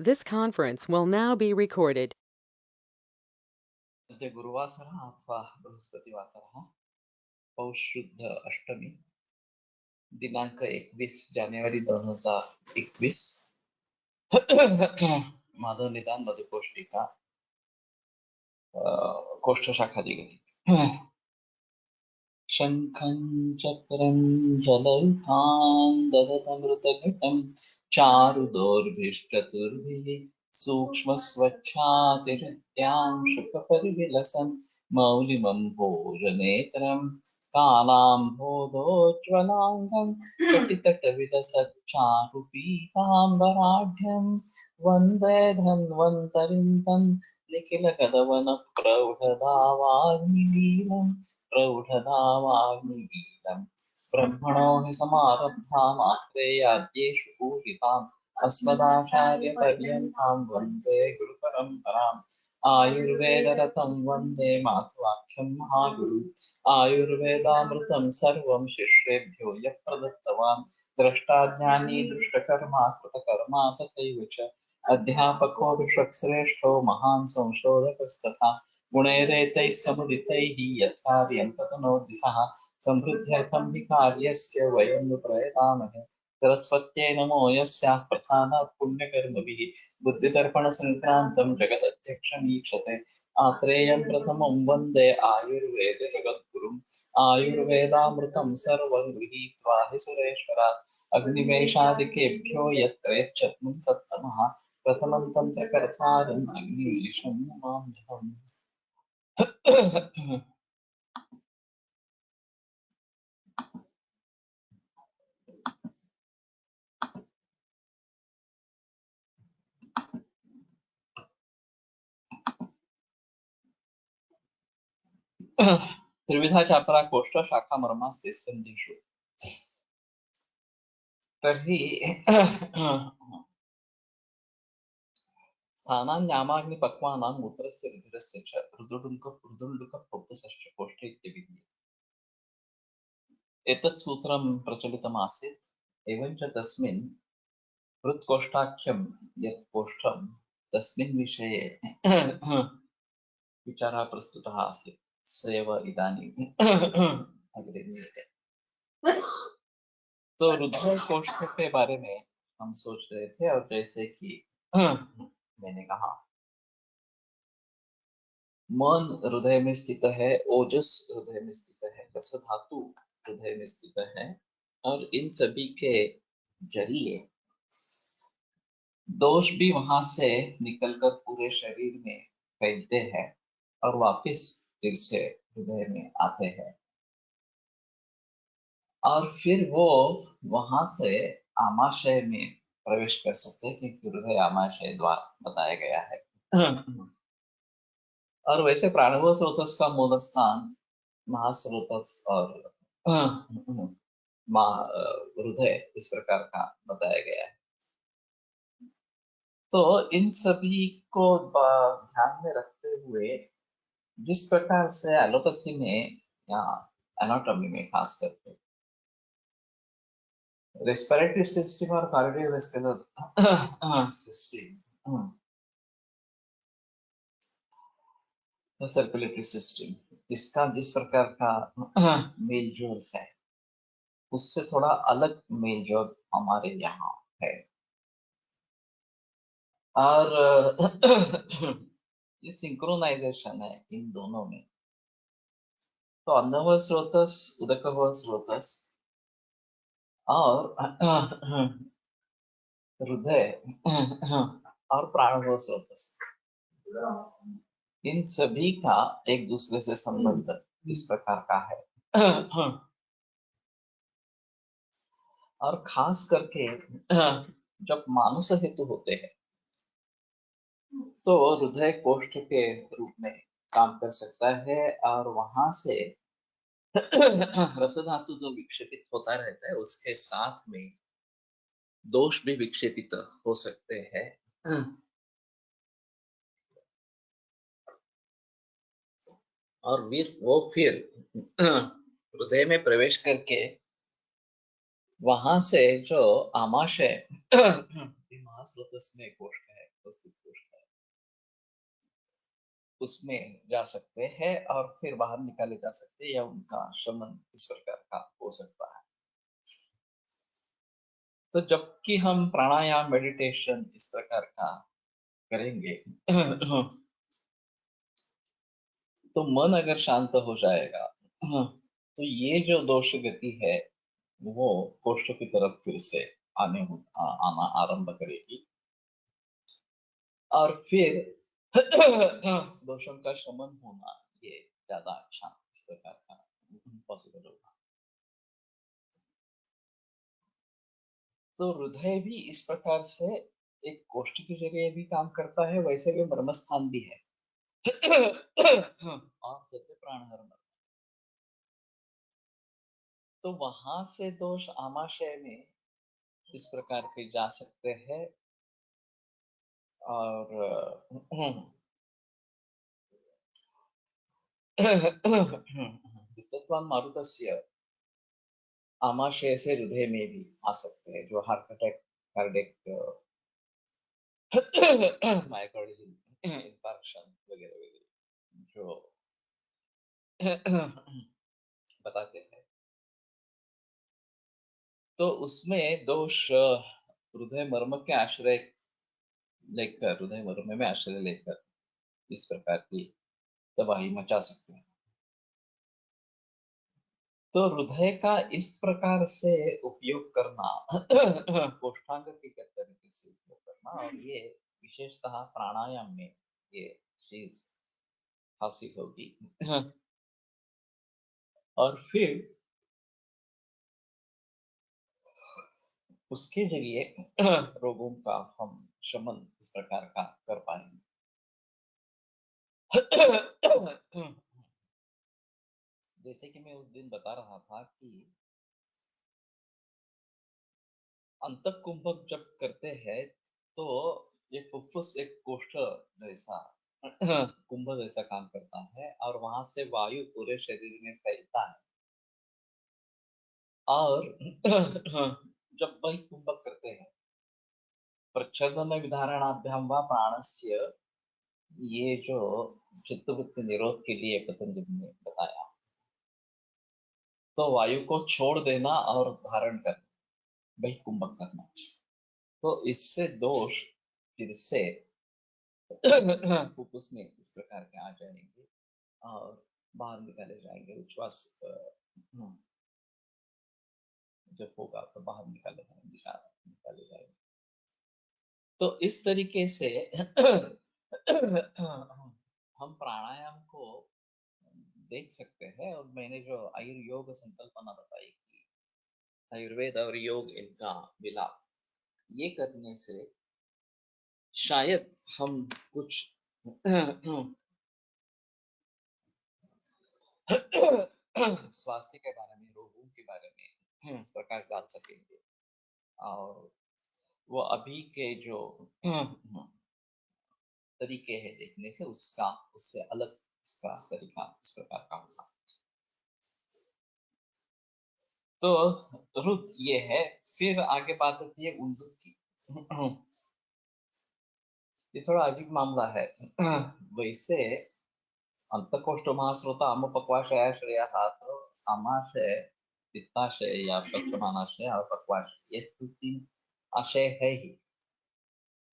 This conference will now be recorded. गुरुवासरः अथवा बृहस्पतिवासरः पौषशुद्ध अष्टमी दिनांक 21 जानेवारी 2021 माधव निदान मधुकोष्टिका कोष्ठशाखा दिगति शंखं चक्रं जलौकान् ददतमृतघटं चारुदोर्भिश्चतुर्भिः सूक्ष्मस्वच्छातिहृत्यां शुकपरिविलसन् मौलिमं भोजनेत्रं कालाम्भोधोज्ज्वलाङ्गं कटितटविलसच्चारुपीताम्बराढ्यं वन्दे धन्वन्तरिं तं निखिलगदवनप्रौढदावाग्निलीलम् प्रौढदावाग्निलीलम् ब्रह्मणो हि समारब्धामात्रेयाद्येषु पूजिताम् अस्मदाचार्यपर्यन्तां वन्दे गुरुपरम्पराम् आयुर्वेदरतं वन्दे मातुवाख्यं महागुरु आयुर्वेदामृतं सर्वं शिष्येभ्यो यः प्रदत्तवान् द्रष्टाज्ञानी दृष्टकर्मा कृतकर्मा तथैव च अध्यापको विश्वश्रेष्ठो महान् संशोधकस्तथा गुणैरेतैः समुदितैः यथार्यं ततनोति सः समृद्ध्यर्थं हि कार्यस्य वयं नु प्रयतामहे सरस्वत्यै नमो यस्याः प्रसादात् पुण्यकर्मभिः बुद्धिदर्पणसङ्क्रान्तं जगदध्यक्षमीक्षते आत्रेयं प्रथमं वन्दे आयुर्वेदे जगद्गुरुम् आयुर्वेदामृतं सर्वं गृहीत्वा हि सुरेश्वरात् अग्निवेशादिकेभ्यो यत्र यच्चत्वं सत्तमः प्रथमं तन्त्रकर्तारम् अग्निवेशं नमाम्यहम्। त्रिविधा चापरा कोष्ठ शाखा मर्मास्ति सन्धिषु। तर्हि स्थानान्यामाग्निपक्वानां मूत्रस्य रुधिरस्य च हृदुण्डुकपौपसश्च कोष्ठे इत्यभिधीयते। एतत् सूत्रं प्रचलितमासीत्। एवञ्च तस्मिन् हृत्कोष्ठाख्यं यत् कोष्ठं तस्मिन् विषये विचारः प्रस्तुतः आसीत्। स एव इदानीम् अग्रे नीयते। तो रुधिर कोष्ठ के बारे में हम सोच रहे थे और जैसे कि मैंने कहा मन हृदय में स्थित है, ओजस हृदय में स्थित है, रस धातु हृदय में स्थित है और इन सभी के जरिए दोष भी वहां से निकलकर पूरे शरीर में फैलते हैं और वापस फिर से हृदय में आते हैं और फिर वो वहां से आमाशय में प्रवेश कर सकते हैं क्योंकि हृदय आमाशय द्वार बताया गया है। और वैसे प्राणव स्रोतस का मूल स्थान महास्रोतस और हृदय इस प्रकार का बताया गया है। तो इन सभी को ध्यान में रखते हुए जिस प्रकार से एलोपैथी में या एनाटॉमी में खास करके रेस्पिरेटरी सिस्टम और कार्डियोवैस्कुलर सिस्टम, सर्कुलेटरी सिस्टम, इसका जिस प्रकार का मेल जोल है उससे थोड़ा अलग मेल जोल हमारे यहाँ है। और ये सिंक्रोनाइजेशन है इन दोनों में। तो अन्नव स्रोतस, उदकव स्रोतस और हृदय और प्राणव स्रोतस, इन सभी का एक दूसरे से संबंध इस प्रकार का है। और खास करके जब मानस हेतु होते हैं तो हृदय कोष्ठ के रूप में काम कर सकता है और वहां से रस धातु जो विक्षेपित होता रहता है उसके साथ में दोष भी विक्षेपित हो सकते हैं। और वो फिर हृदय में प्रवेश करके वहां से जो आमाशय महास्रोतस में कोष्ठ है उपस्थित कोष्ठ है, उसमें जा सकते हैं और फिर बाहर निकाले जा सकते हैं, या उनका शमन इस प्रकार का हो सकता है। तो जबकि हम प्राणायाम मेडिटेशन इस प्रकार का करेंगे तो मन अगर शांत हो जाएगा तो ये जो दोष गति है वो कोष्ठ की तरफ फिर से आना आरंभ करेगी, और फिर दोषों का शमन होना ये ज्यादा अच्छा इस प्रकार का पॉसिबल होगा। तो हृदय भी इस प्रकार से एक कोष्ठ के जरिए भी काम करता है, वैसे भी मर्मस्थान भी है और सत्य प्राणहर मर्म। तो वहां से दोष आमाशय में इस प्रकार के जा सकते हैं, और विद्वत्वान मारुतस्य आमाशय से हृदय में भी आ सकते हैं, जो heart attack, cardiac myocardial infarction वगैरह वगैरह जो बताते हैं, तो उसमें दोष हृदय मर्म के आश्रय लेकर, हृदय मर्म में आश्रय लेकर इस प्रकार की तबाही मचा सकते हैं। तो हृदय का इस प्रकार से उपयोग करना कोष्ठांग के तरीके से उपयोग करना, और ये विशेषतः प्राणायाम में ये चीज हासिल होगी और फिर उसके जरिए रोगों का हम शमन इस प्रकार का कर पाएंगे। जैसे कि मैं उस दिन बता रहा था कि अंतः कुंभक जब करते हैं तो ये फुफ्फुस एक कोष्ठ जैसा कुंभ जैसा काम करता है, और वहां से वायु पूरे शरीर में फैलता है, और जब वही कुंभक करते हैं प्रच्छन्न विधारणाभ्याम व प्राणस्य, ये जो चित्तवृत्ति निरोध के लिए पतंजलि ने बताया, तो वायु को छोड़ देना और धारण करना, वही कुंभक करना, तो इससे दोष फिर से फुफ्फुस में इस प्रकार के आ जाएंगे और बाहर निकाले जाएंगे। उच्छ्वास जब होगा तो बाहर निकाले जाएंगे। तो इस तरीके से हम प्राणायाम को देख सकते हैं, और मैंने जो आयुर्योग संकल्पना बताई कि आयुर्वेद और योग इनका मिलाप, ये करने से शायद हम कुछ स्वास्थ्य के बारे में, रोगों के बारे में प्रकाश डाल सकेंगे, और वो अभी के जो तरीके हैं देखने से उससे अलग इसका तरीका इस प्रकार का होगा। तो रुक ये है, फिर आगे बात होती है उंडुक की। ये थोड़ा अजीब मामला है वैसे अंतकोष्ठ महास्रोता अम पक्वाशयाश्रय, तो आमाशय, पित्ताशय या पक्षमानाशय और पक्वाशय, ये तो तीन आशय है ही।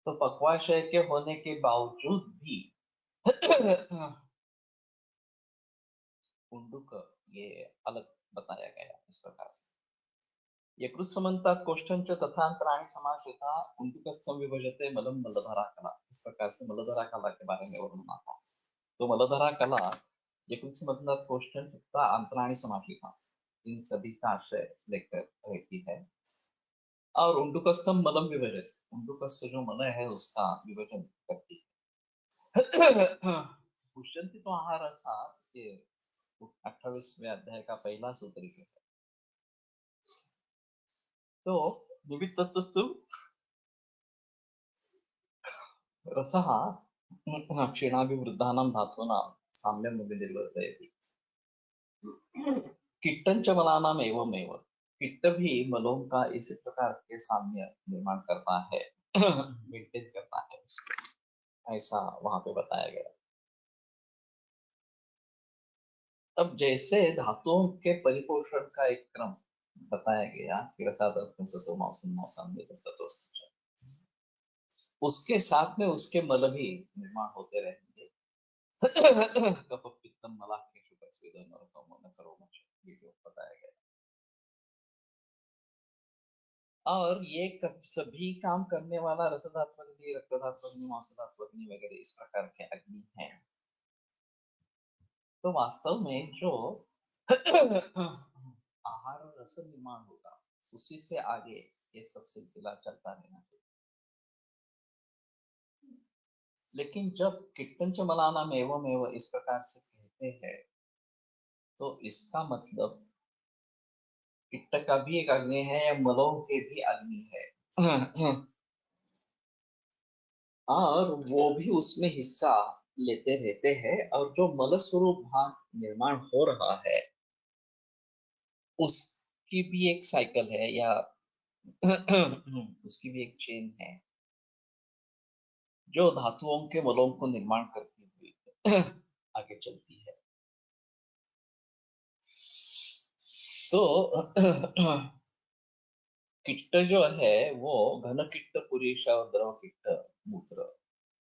तो पक्वाशय के होने के बावजूद भी उंडुक ये अलग बताया गया इस प्रकार से। यकृत समन्तात् कोष्ठं च तथांतराणि समाश्रिता उंडुकस्थं विभजते मलं मलधरा कला, इस प्रकार से मलधरा कला के बारे में वर्णन आता है। तो मलधरा कला यकृत समन्तात् कोष्ठं तथा अंतराणि समाश्रिता, इन सभी का आश्रय लेकर रहती है, और उंडुकस्थम मलम विभजत, उंडुकस्थ जो मल है उसका विभजन करती है। पुष्यन्ति तो आहार अर्थात ये 28वें अध्याय का पहला सूत्र है। तो निमित्तस्तु रसः क्षीणाभिवृद्धानां धातूनां साम्यं निर्वर्तयति। किट्टंच मलानाम एवमेव, किट्ट भी मलों का इसी प्रकार के साम्य निर्माण करता है, मेंटेन करता है। उसको, ऐसा वहां पे बताया गया। अब जैसे धातुओं के परिपोषण का एक क्रम बताया गया कि रसातत्व मौसम मौसम उसके साथ में उसके मल भी निर्माण होते रहेंगे। कफ पित्तम मलाह के शुगर स्वेदन और कमोन करो मच, ये जो बताया गया। और ये सभी काम करने वाला रसधात्मग्नि, रक्तधात्मग्नि, मांसधात्मग्नि वगैरह इस प्रकार के अग्नि हैं। तो वास्तव में जो आहार और रस निर्माण होगा उसी से आगे ये सब सिलसिला चलता रहना चाहिए। लेकिन जब किट्टंच मलाना एवं एवं इस प्रकार से कहते हैं तो इसका मतलब पित्त का भी एक अग्नि है या मलों के भी अग्नि है। और वो भी उसमें हिस्सा लेते रहते हैं, और जो मल स्वरूप भाग निर्माण हो रहा है उसकी भी एक साइकिल है या उसकी भी एक चेन है जो धातुओं के मलों को निर्माण करती हुई आगे चलती है। तो किट्ट जो है वो घन किट्ट पुरुष और द्रव किट्ट मूत्र,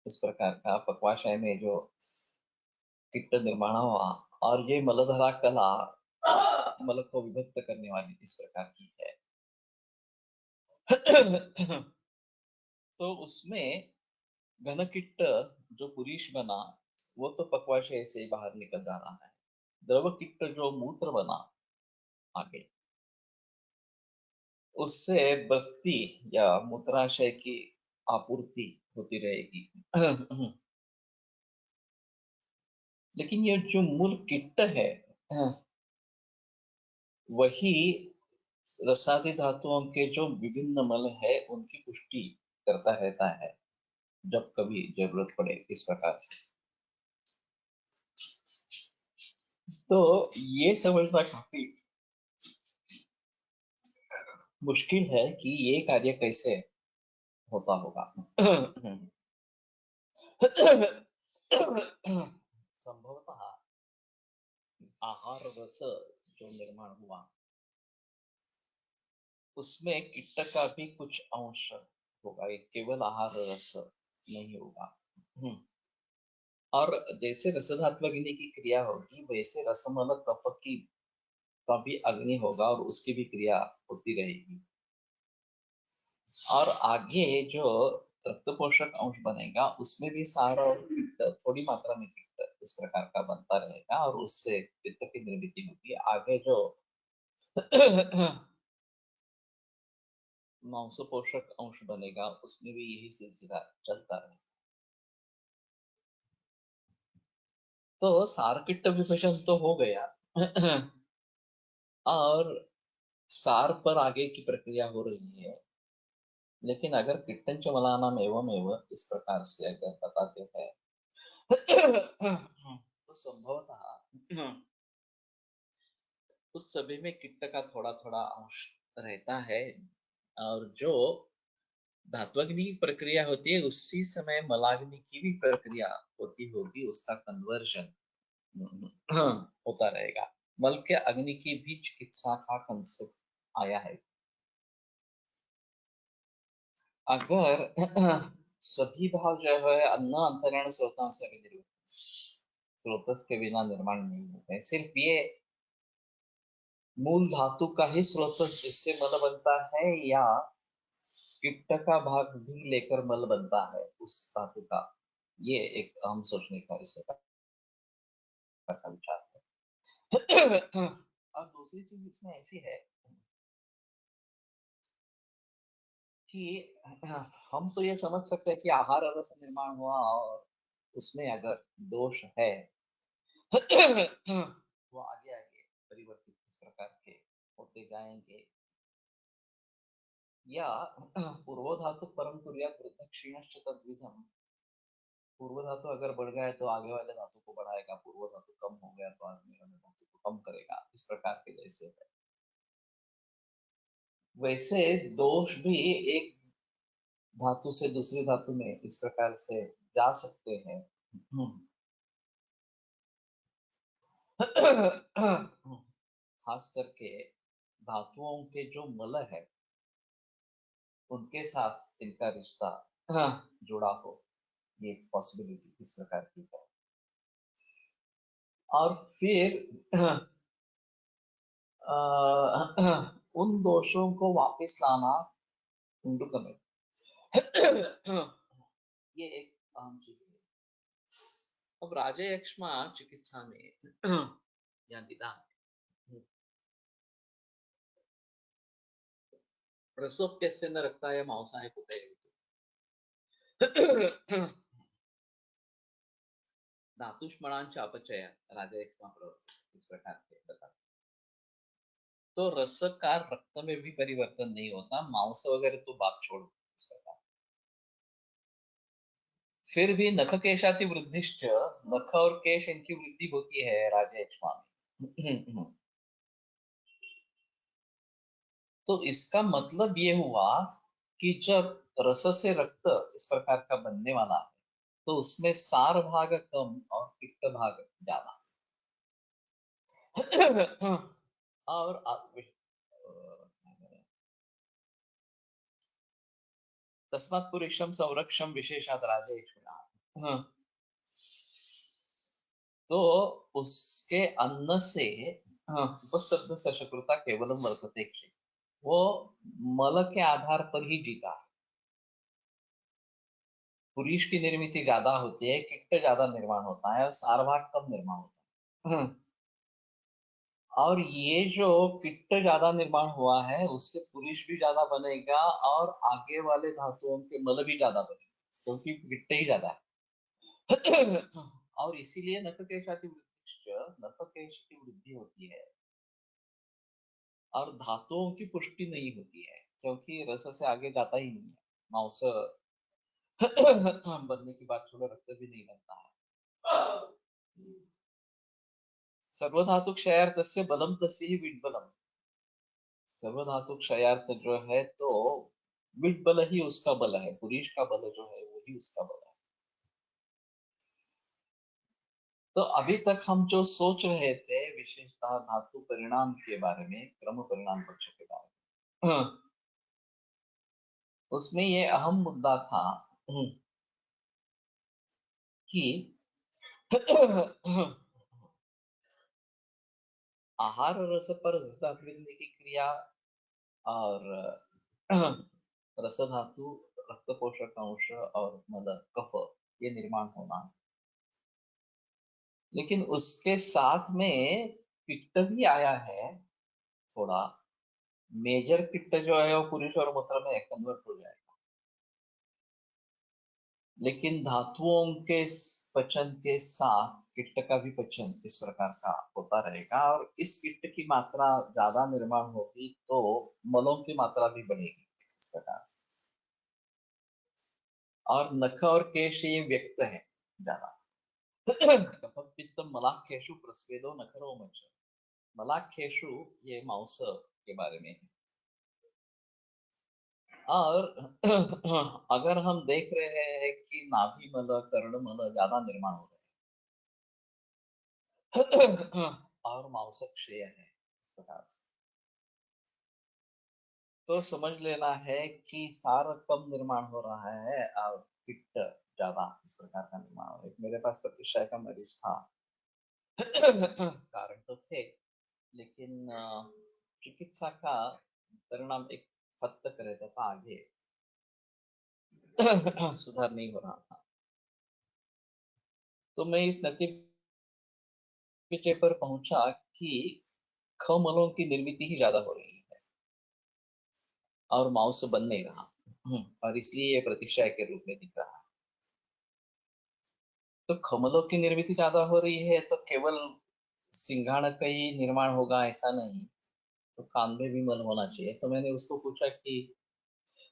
इस प्रकार का पक्वाशय में जो किट्ट निर्माण हुआ, और ये मलधरा कला मल को विभक्त करने वाली इस प्रकार की है। तो उसमें घन किट्ट जो पुरुष बना वो तो पक्वाशय से बाहर निकल जा रहा है। द्रव किट्ट जो मूत्र बना आगे, उससे बस्ती या मूत्राशय की आपूर्ति होती रहेगी। लेकिन ये जो मूल किट्ट है वही रसादी धातुओं के जो विभिन्न मल है उनकी पुष्टि करता रहता है जब कभी जरूरत पड़े इस प्रकार से। तो ये समझना काफी मुश्किल है कि ये कार्य कैसे होता होगा। संभवतः आहार रस जो निर्माण हुआ उसमें किट्ट का भी कुछ अंश होगा, ये केवल आहार रस नहीं होगा। और जैसे रसधात्मग्नि की क्रिया होगी वैसे रसमल कफ की का भी अग्नि होगा और उसकी भी क्रिया होती रहेगी। और आगे जो रक्त पोषक अंश बनेगा उसमें भी सार और पित्त थोड़ी मात्रा में पित्त इस प्रकार का बनता रहेगा और उससे पित्त की निर्मिति होगी। आगे जो मांस पोषक अंश बनेगा उसमें भी यही सिलसिला चलता रहेगा। तो सार पित्त विभेषण तो हो गया। और सार पर आगे की प्रक्रिया हो रही है। लेकिन अगर किट्टंच मलानाम एवं एवं इस प्रकार से अगर बताते हैं तो संभवतः उस सभी में किट्ट का थोड़ा थोड़ा अंश रहता है, और जो धात्वग्नि की प्रक्रिया होती है उसी समय मलाग्नि की भी प्रक्रिया होती होगी, उसका कन्वर्जन होता रहेगा। मल के अग्नि की भी चिकित्सा का कंसेप्ट आया है। अगर सभी भाव जो है अन्न अंतरण स्रोतों से विनिर्मित, स्रोत के बिना निर्माण नहीं होते हैं, सिर्फ ये मूल धातु का ही स्रोत जिससे मल बनता है या किट्ट का भाग भी लेकर मल बनता है उस धातु का, ये एक अहम सोचने का इस प्रकार का विचार है। और दूसरी चीज इसमें ऐसी है कि हम तो ये समझ सकते हैं कि आहार रस निर्माण हुआ और उसमें अगर दोष है वो आगे आगे परिवर्तित इस प्रकार के होते जाएंगे, या पूर्व धातु परम कुर्यात वृद्ध क्षीणश्च तद्विधम, पूर्व धातु अगर बढ़ गया है तो आगे वाले धातु को बढ़ाएगा, पूर्व धातु कम हो गया तो आगे वाले धातु को कम करेगा, इस प्रकार के जैसे है। वैसे दोष भी एक धातु से दूसरी धातु में इस प्रकार से जा सकते हैं। खास करके धातुओं के जो मल है उनके साथ इनका रिश्ता जुड़ा हो, ये पॉसिबिलिटी इस प्रकार की है। और फिर उन दोषों को वापस लाना उंडू में ये एक अहम चीज है। अब राजयक्ष्मा चिकित्सा में या निदान प्रसोप्यस्य रक्ताय मांसाय कुतये धातुष्मणांच्या अपचय राजयक्ष्मा प्रवृत्ति इस प्रकार के बता। तो रस का रक्त में भी परिवर्तन नहीं होता, मांस वगैरह तो बात छोड़ो इस प्रकार। फिर भी नख केशाति वृद्धिश्च, नख और केश इनकी वृद्धि होती है राजयक्ष्मा में। तो इसका मतलब ये हुआ कि जब रस से रक्त इस प्रकार का बनने वाला है तो उसमें सार भाग कम और पित्त भाग ज्यादा। और तस्मात् पुरुषम संरक्षम विशेषात राजयक्ष्मा। तो उसके अन्न से उपस्तब्ध सशकृता केवलम वर्तते क्षे, वो मल के आधार पर ही जीता है। पुरुष की निर्मिति ज्यादा होती है, किट्ट ज्यादा निर्माण होता है और सारभाग कम निर्माण होता है। और ये जो किट्ट ज्यादा निर्माण हुआ है उससे पुरुष भी ज्यादा बनेगा और आगे वाले धातुओं के मल भी ज्यादा बनेगा क्योंकि किट्ट ही ज्यादा है। और इसीलिए नखकेशाति वृद्धि, नखकेश की वृद्धि होती है और धातुओं की पुष्टि नहीं होती है क्योंकि रस से आगे जाता ही नहीं है। मांस बनने की बात छोड़ो, रक्त भी नहीं बनता है। सर्वधातु क्षयार्थ से बलम तस्य ही विड्बलम, सर्वधातु क्षयार्थ जो है तो विड्बल ही उसका बल है, पुरुष का बल जो है वही उसका बल है। तो अभी तक हम जो सोच रहे थे विशेषतः धातु परिणाम के बारे में, क्रम परिणाम पक्ष के बारे में, उसमें ये अहम मुद्दा था कि आहार रस पर रस धातु की क्रिया और रस धातु रक्त पोषक अंश और मल कफ ये निर्माण होना, लेकिन उसके साथ में पित्त भी आया है थोड़ा। मेजर पित्त जो है वो पुरुष और मूत्र में कन्वर्ट हो जाएगा, लेकिन धातुओं के पचन के साथ पित्त का भी पचन इस प्रकार का होता रहेगा और इस पित्त की मात्रा ज्यादा निर्माण होगी तो मलों की मात्रा भी बढ़ेगी इस प्रकार से। और नख और केश ये व्यक्त है ज्यादा। कफत पित्त मलाखेशु प्रस्वेदो नखरो मच, मलाखेशु ये मांस के बारे में है। और अगर हम देख रहे हैं कि नाभि मल कर्ण मल ज्यादा निर्माण हो रहे हैं और मांस क्षय है इस प्रकार से, तो समझ लेना है कि सार कम निर्माण हो रहा है और पित्त ज्यादा इस प्रकार का निर्माण हो रहा है। मेरे पास प्रतिशय का मरीज था। कारण तो थे लेकिन चिकित्सा का परिणाम एक हद तक रहता था, आगे सुधार नहीं हो रहा था। तो मैं इस नतीजे पर पहुंचा कि खमलों की निर्मिति ही ज्यादा हो रही है और मांस बन नहीं रहा, और इसलिए ये प्रतिशय के रूप में दिख रहा है। तो खमलों की निर्मिति ज्यादा हो रही है तो केवल सिंघाड़ा का ही निर्माण होगा ऐसा नहीं, तो कान में भी मल होना चाहिए। तो मैंने उसको पूछा कि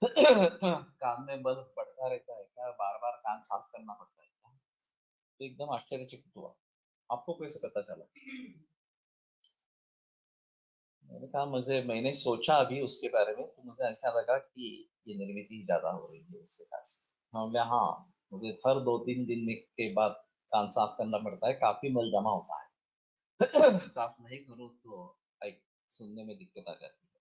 कान में बल बढ़ता रहता है क्या, बार बार कान साफ करना पड़ता है क्या? तो एकदम आश्चर्यचकित हुआ। आपको कैसे पता चला? मैंने सोचा अभी उसके बारे में, तो मुझे ऐसा लगा कि ये निर्मित ही ज्यादा हो रही है इस प्रकार से। हाँ, मुझे हर 2-3 दिन के बाद कान साफ करना पड़ता है, काफी मल जमा होता है। साफ नहीं करूँ तो एक सुनने में दिक्कत आ जाती है।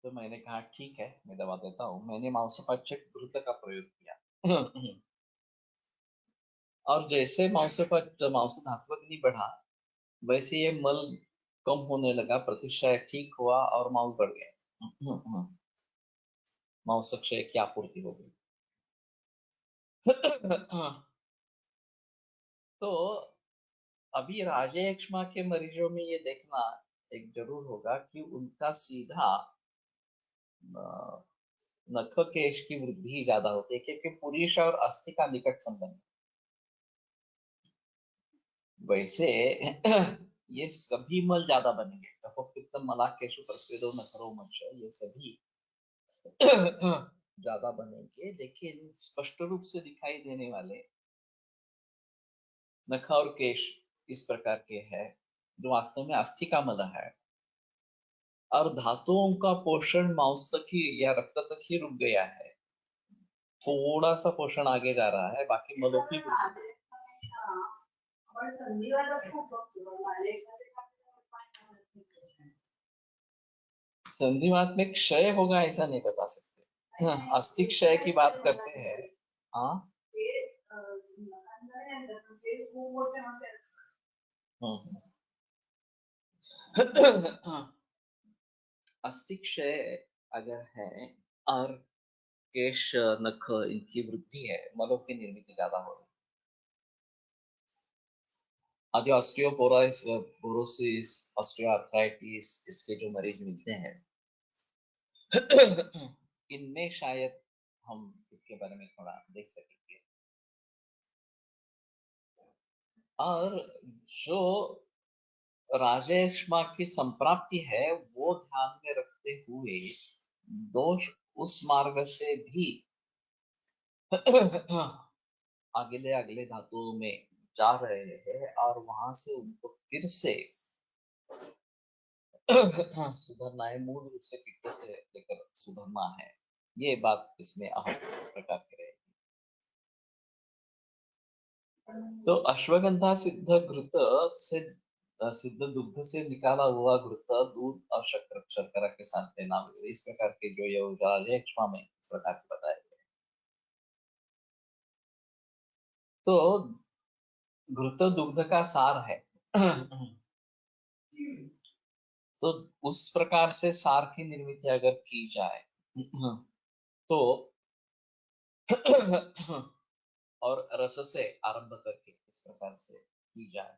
तो मैंने कहा ठीक है, मैं दवा देता हूँ। मैंने मांसोपाचक घृत का प्रयोग किया। और जैसे मांस धातु नहीं बढ़ा, वैसे ये मल कम होने लगा, प्रतिशय ठीक हुआ और मांस बढ़ गया। मांसक्षय की आपूर्ति हो गई। तो अभी राजेक्ष्मा के मरीजों में ये देखना एक जरूर होगा कि उनका सीधा अ, नख केश की वृद्धि ज्यादा होती है, क्योंकि पुरुष और अस्थि का निकट संबंध। वैसे ये सभी मल ज्यादा बनेंगे, कफो पित्त मला केशु प्रस्वेदो नखरो मच्छ, ये सभी ज्यादा बनेंगे, लेकिन स्पष्ट रूप से दिखाई देने वाले नख और केश इस प्रकार के हैं, जो वास्तव में अस्थि का मल है। और धातुओं का पोषण मांस तक ही या रक्त तक ही रुक गया है, थोड़ा सा पोषण आगे जा रहा है, बाकी मलों की संधिवात में क्षय होगा ऐसा नहीं बता सकते। हाँ, अस्थि क्षय की बात करते हैं। हाँ। अस्थि क्षय अगर है और केश नख इनकी वृद्धि है, मलों की निर्मित ज्यादा हो रही है। आदि ऑस्टियोपोरोसिस, पोरोसिस, ऑस्टियोआर्थराइटिस, इसके जो मरीज मिलते हैं, इनमें शायद हम इसके बारे में थोड़ा देख सकेंगे। और जो राजेश्मा की संप्राप्ति है, वो ध्यान में रखते हुए दोष उस मार्ग से भी अगले अगले धातुओं में जा रहे हैं, और वहां से उनको फिर से सुधरना है, मूल रूप से पित्त से लेकर सुधरना है। ये बात इसमें अहम इस प्रकार की रहेगी। तो अश्वगंधा सिद्ध घृत से सिद्ध दुग्ध से निकाला हुआ घृत दूध और शर्करा के साथ देना वगैरह, इस प्रकार के जो ये एक्वा में इस प्रकार के बताए गए। तो घृत दुग्ध का सार है। तो उस प्रकार से सार की निर्मित अगर की जाए, तो और रस से आरंभ करके इस प्रकार से की जाए,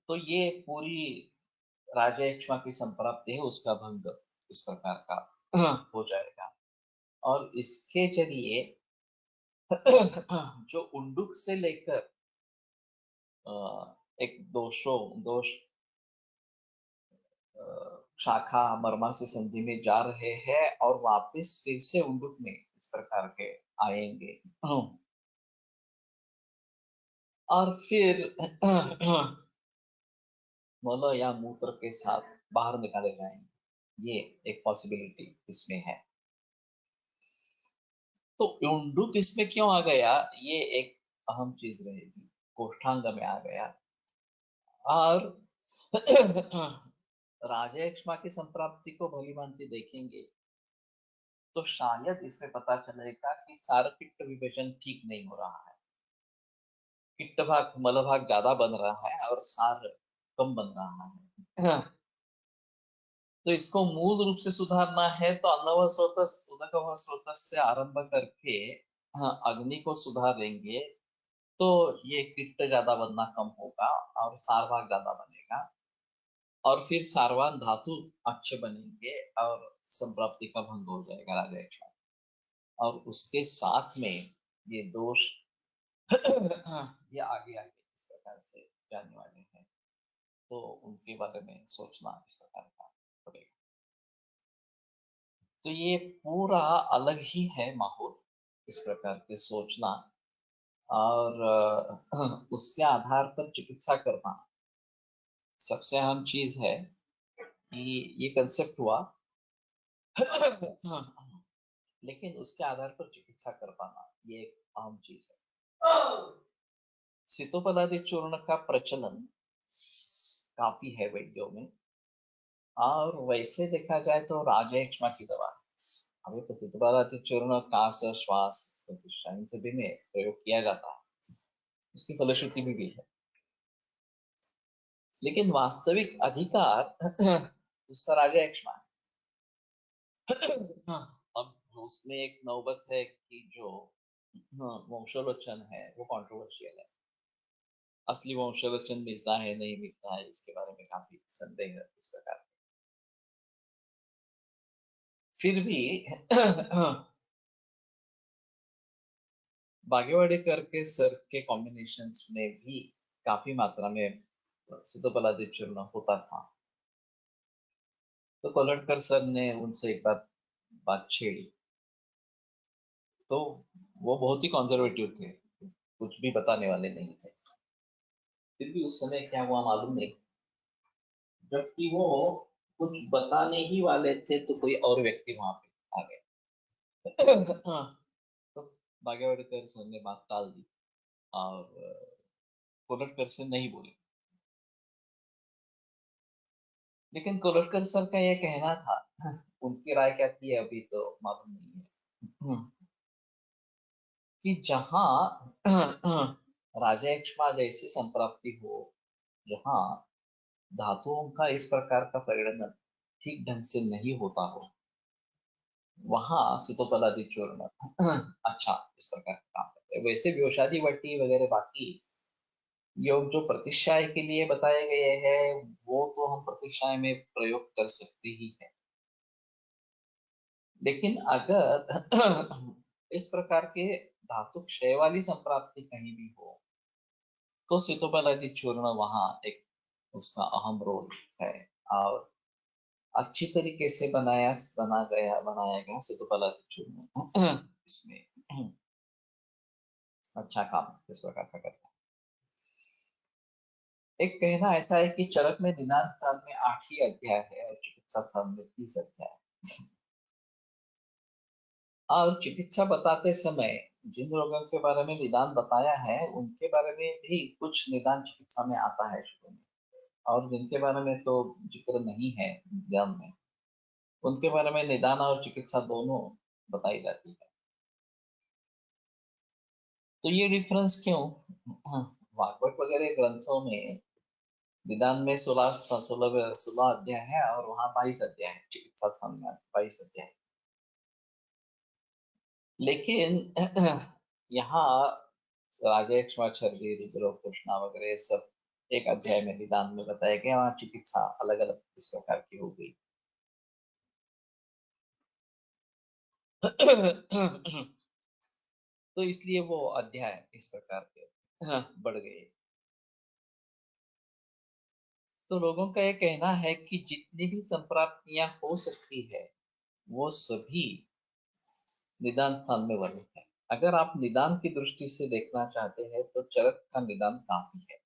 तो ये पूरी राजयक्ष्मा की संप्राप्ति है, उसका भंग इस प्रकार का हो जाएगा। और इसके जरिए जो उंडुक से लेकर एक दोष शाखा मर्मा से संधि में जा रहे हैं, और वापस फिर से उंडुक में इस प्रकार के आएंगे, और फिर मल या मूत्र के साथ बाहर निकाले जाएंगे। ये एक पॉसिबिलिटी इसमें है। तो उंडुक इसमें क्यों आ गया, ये एक अहम चीज रहेगी, कोष्ठांग में आ गया। और राजयक्ष्मा की संप्राप्ति को भली भांति देखेंगे, तो शायद इसमें पता चलेगा कि सारपित्त विभाजन ठीक नहीं हो रहा है, पित्त भाग मल भाग ज्यादा बन रहा है और सार कम बन रहा है। तो इसको मूल रूप से सुधारना है, तो अन्नव स्रोतस उदकव स्रोतस से आरंभ करके, हाँ, अग्नि को सुधारेंगे, तो ये किट्ट ज्यादा बनना कम होगा और सार भाग ज्यादा बनेगा, और फिर सारवान धातु अच्छे बनेंगे, और संप्राप्ति का भंग हो जाएगा राजयक्ष्मा। और उसके साथ में ये दोष ये आगे आगे इस प्रकार से जाने वाले हैं, तो उनके बारे में सोचना इस प्रकार का पड़ेगा। तो ये पूरा अलग ही है माहौल, इस प्रकार के सोचना, और उसके आधार पर चिकित्सा करना सबसे अहम चीज है कि ये कंसेप्ट हुआ लेकिन उसके आधार पर चिकित्सा कर पाना ये एक अहम चीज है। सितोपलादी चूर्ण का प्रचलन काफी है वैद्यों में, और वैसे देखा जाए तो राजयक्ष्मा की दवा है। अभी तो सितोपलादी चूर्ण कास, श्वास, प्रतिष्ठा इन सभी में प्रयोग किया जाता है, उसकी फलश्रुति भी है। लेकिन वास्तविक अधिकार उसका राजयक्ष्मा है। अब उसमें एक नौबत है कि जो वंशोलोचन है वो कंट्रोवर्शियल है। असली वंशोलोचन मिलता है नहीं मिलता है इसके बारे में काफी संदेह है इस प्रकार के। फिर भी बागेवाड़ीकर के सर के कॉम्बिनेशंस में भी काफी मात्रा में सितोपलादी चूर्ण होता था। तो कोलटकर सर ने उनसे एक बार बात छेड़ी, तो वो बहुत ही कंजर्वेटिव थे, कुछ भी बताने वाले नहीं थे। फिर भी उस समय क्या हुआ मालूम नहीं, जबकि वो कुछ बताने ही वाले थे तो कोई और व्यक्ति वहां पे आ गया। हाँ, तो बागेवाड़ीकर सर ने बात टाल दी और कोलटकर सर नहीं बोले। लेकिन कोलटकर सर का ये कहना था, उनकी राय क्या थी अभी तो मालूम नहीं है, कि जहां राजयक्ष्मा जैसी संप्राप्ति हो, जहां धातुओं का इस प्रकार का परिणमन ठीक ढंग से नहीं होता हो, वहां सितोपलादी चूर्ण अच्छा इस प्रकार का काम करते हैं। वैसे व्योषादि वटी वगैरह बाकी योग जो प्रतिष्ठाय के लिए बताए गए हैं, वो तो हम प्रतिष्ठाय में प्रयोग कर सकते ही हैं। लेकिन अगर इस प्रकार के धातु क्षय वाली संप्राप्ति कहीं भी हो, तो सितोपलादी चूर्ण वहां एक उसका अहम रोल है। और अच्छी तरीके से बनाया गया सितोपलादी चूर्ण इसमें अच्छा काम इस प्रकार का करता है। एक कहना ऐसा है कि चरक में निदान स्थान में 8 ही अध्याय है और चिकित्सा स्थान में 30 अध्याय। और चिकित्सा बताते समय जिन रोगों के बारे में निदान बताया है उनके बारे में भी कुछ निदान चिकित्सा में आता है शुरू में, और जिनके बारे में तो जिक्र नहीं है ज्ञान में, उनके बारे में निदान और चिकित्सा दोनों बताई जाती है। तो ये डिफरेंस क्यों? भागवत वगैरह ग्रंथों में निदान में 16 अध्याय है और वहां 22 अध्याय है, चिकित्सा स्थान में 22 अध्याय। लेकिन यहाँ राजयक्ष्मा, छर्दी, रुद्र, कृष्णा वगैरह सब एक अध्याय में निदान में बताया गया, वहाँ चिकित्सा अलग अलग इस प्रकार की हो गई। तो इसलिए वो अध्याय इस प्रकार के बढ़ गए। तो लोगों का ये कहना है कि जितनी भी संप्राप्तियां हो सकती है वो सभी निदान स्थान में वर्णित है। अगर आप निदान की दृष्टि से देखना चाहते हैं तो चरक का निदान काफी है।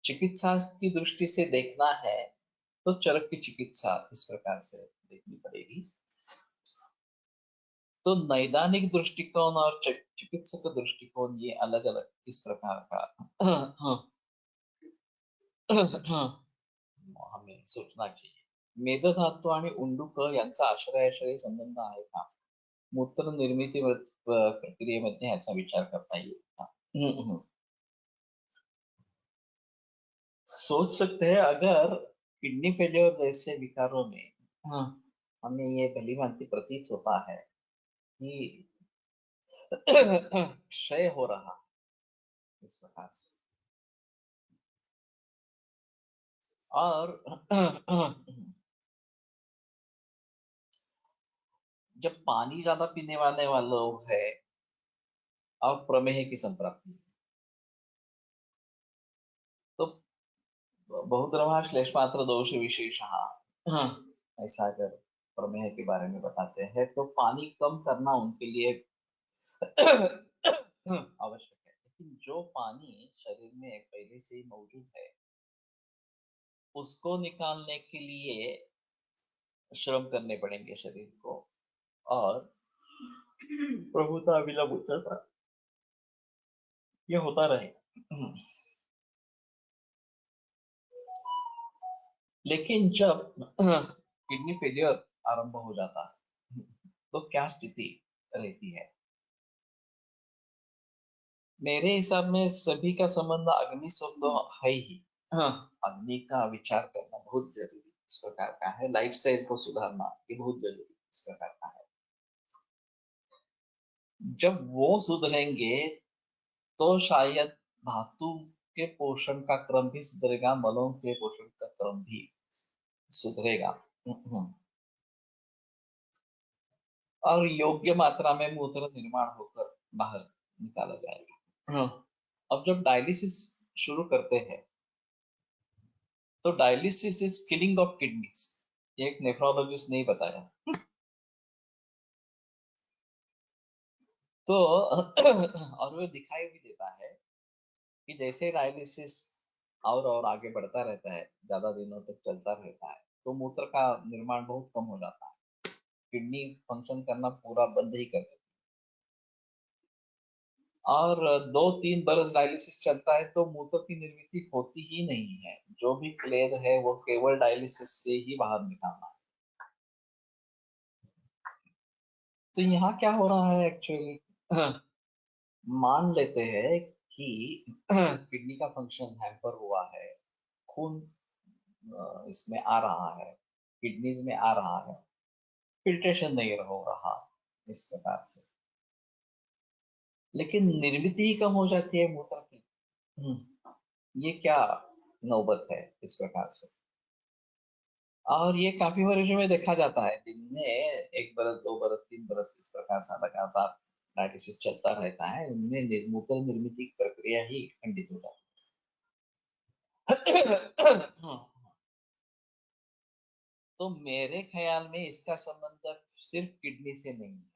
चिकित्सा की दृष्टि से देखना है तो चरक की चिकित्सा इस प्रकार से देखनी पड़ेगी। तो नैदानिक दृष्टिकोण और चिकित्सक दृष्टिकोण ये अलग अलग इस प्रकार का हमें सोचना चाहिए। मेधधातू आणि उंडुक यांचा आश्रयाश्रयी संबंध आहे का? मूत्र निर्मिती प्रक्रियेमध्ये याचा विचार करता येईल का? सोच सकते हैं अगर किडनी फेलियर जैसे विकारों में हाँ, हमें ये भली भांति प्रतीत होता है कि क्षय हो रहा है इस प्रकार से। और जब पानी ज्यादा पीने वाले लोग है और प्रमेह की संप्राप्ति, तो बहुद्रवा श्लेषमात्र दोष विशेष ऐसा अगर प्रमेह के बारे में बताते हैं तो पानी कम करना उनके लिए आवश्यक है। लेकिन जो पानी शरीर में पहले से ही मौजूद है उसको निकालने के लिए श्रम करने पड़ेंगे शरीर को, और प्रभुता विलंब उच्चता ये होता रहेगा। लेकिन जब किडनी फेलियर आरंभ हो जाता है तो क्या स्थिति रहती है? मेरे हिसाब में सभी का संबंध अग्नि से तो है ही। हाँ, अग्नि का विचार करना बहुत जरूरी इस प्रकार का है, लाइफस्टाइल को सुधारना ये बहुत जरूरी इस प्रकार का है। जब वो सुधरेंगे तो शायद धातु के पोषण का क्रम भी सुधरेगा, मलों के पोषण का क्रम भी सुधरेगा, और योग्य मात्रा में मूत्र निर्माण होकर बाहर निकाला जाएगा। अब जब डायलिसिस शुरू करते हैं तो dialysis is killing of kidneys, ये एक नेफ्रोलॉजिस्ट ने बताया। तो और वो दिखाई भी देता है कि जैसे डायलिसिस और आगे बढ़ता रहता है, ज्यादा दिनों तक चलता रहता है, तो मूत्र का निर्माण बहुत कम हो जाता है, किडनी फंक्शन करना पूरा बंद ही कर देती है। और 2-3 बरस डायलिसिस चलता है तो मूत्र की निर्मित होती ही नहीं है, जो भी क्लेद है वो केवल डायलिसिस से ही बाहर निकालना है। तो यहाँ क्या हो रहा है एक्चुअली? मान लेते हैं कि किडनी का फंक्शन हैम्पर हुआ है, खून इसमें आ रहा है, किडनीज में आ रहा है, फिल्ट्रेशन नहीं हो रहा इस प्रकार से, लेकिन निर्मित ही कम हो जाती है मूत्र की। ये क्या नौबत है इस प्रकार से? और ये काफी मरीजों में देखा जाता है, दिन में 1 बरस 2 बरस 3 बरस इस प्रकार से लगातार डायलिसिस चलता रहता है, उनमें मूत्र निर्मित की प्रक्रिया ही खंडित हो जाती है। तो मेरे ख्याल में इसका संबंध सिर्फ किडनी से नहीं है।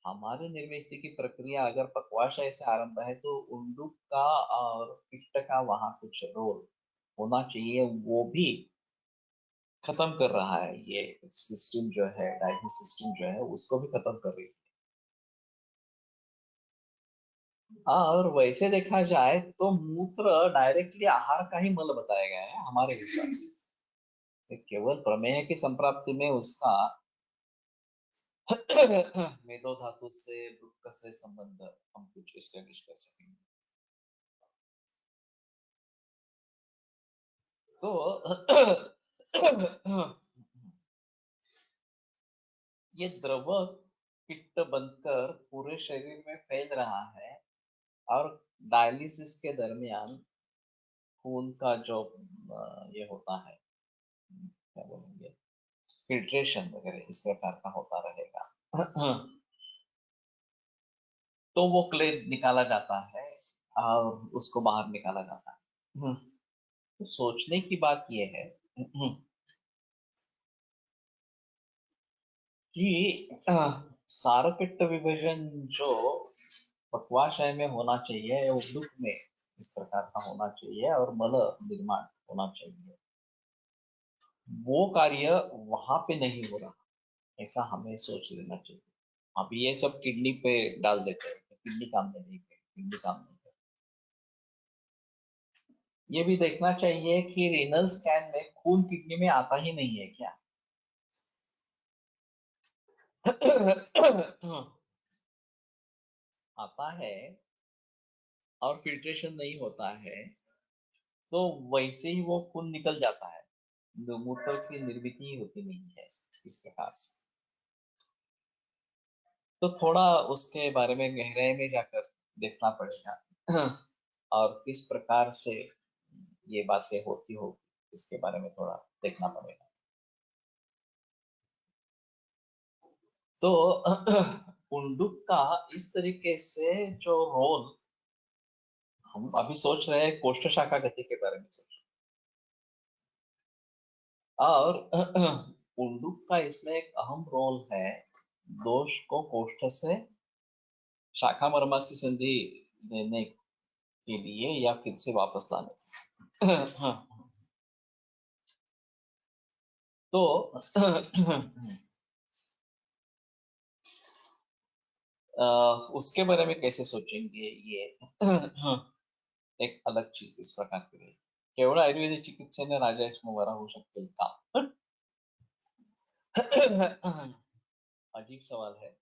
हमारे निर्मित की प्रक्रिया अगर पक्वाशय से आरंभ है तो उंडुक का और पित्त का वहां कुछ रोल होना चाहिए, वो भी खत्म कर रहा है, ये सिस्टम जो है, डाइजेस्ट सिस्टम जो है उसको भी खत्म कर रही है। और वैसे देखा जाए तो मूत्र डायरेक्टली आहार का ही मल बताया गया है हमारे हिसाब से, तो केवल प्रमेय की संप्राप्ति में उसका मेदो धातु से वृक्क से संबंध हम कुछ एस्टेब्लिश कर सकेंगे। तो ये द्रव पित्त बनकर पूरे शरीर में फैल रहा है, और डायलिसिस के दरमियान खून का जो ये होता है, क्या बोलेंगे, फिल्ट्रेशन वगैरह इस प्रकार का होता रहेगा। तो वो क्लेद निकाला जाता है और उसको बाहर निकाला जाता है। तो सोचने की बात ये है कि सारपित्त विभाजन जो पक्वाशय में होना चाहिए, उद्दुक में इस प्रकार का होना चाहिए, और मल निर्माण होना चाहिए, वो कार्य वहां पे नहीं हो रहा, ऐसा हमें सोच लेना चाहिए। अभी ये सब किडनी पे डाल देते हैं, किडनी काम नहीं करे, किडनी काम नहीं करे। ये भी देखना चाहिए कि रीनल स्कैन में खून किडनी में आता ही नहीं है क्या? आता है और फिल्ट्रेशन नहीं होता है, तो वैसे ही वो खून निकल जाता है, मूत्र की निर्मित ही होती नहीं है इस प्रकार से। तो थोड़ा उसके बारे में गहराई में जाकर देखना पड़ेगा और किस प्रकार से ये बातें होती होगी इसके बारे में थोड़ा देखना पड़ेगा। तो उंडुक का इस तरीके से जो रोल, हम अभी सोच रहे हैं कोष्ठ शाखा गति के बारे में सोच रहे हैं, और उंडुक का इसमें एक अहम रोल है दोष को कोष्ठ से शाखा मर्मासी संधि देने के लिए या फिर से वापस लाने। हाँ, तो उसके बारे में कैसे सोचेंगे ये एक अलग चीज इस प्रकार की रही. केवळ आयुर्वेदिक चिकित्सेने राजयक्ष्म बरा होऊ शकेल का? अजीब सवाल है.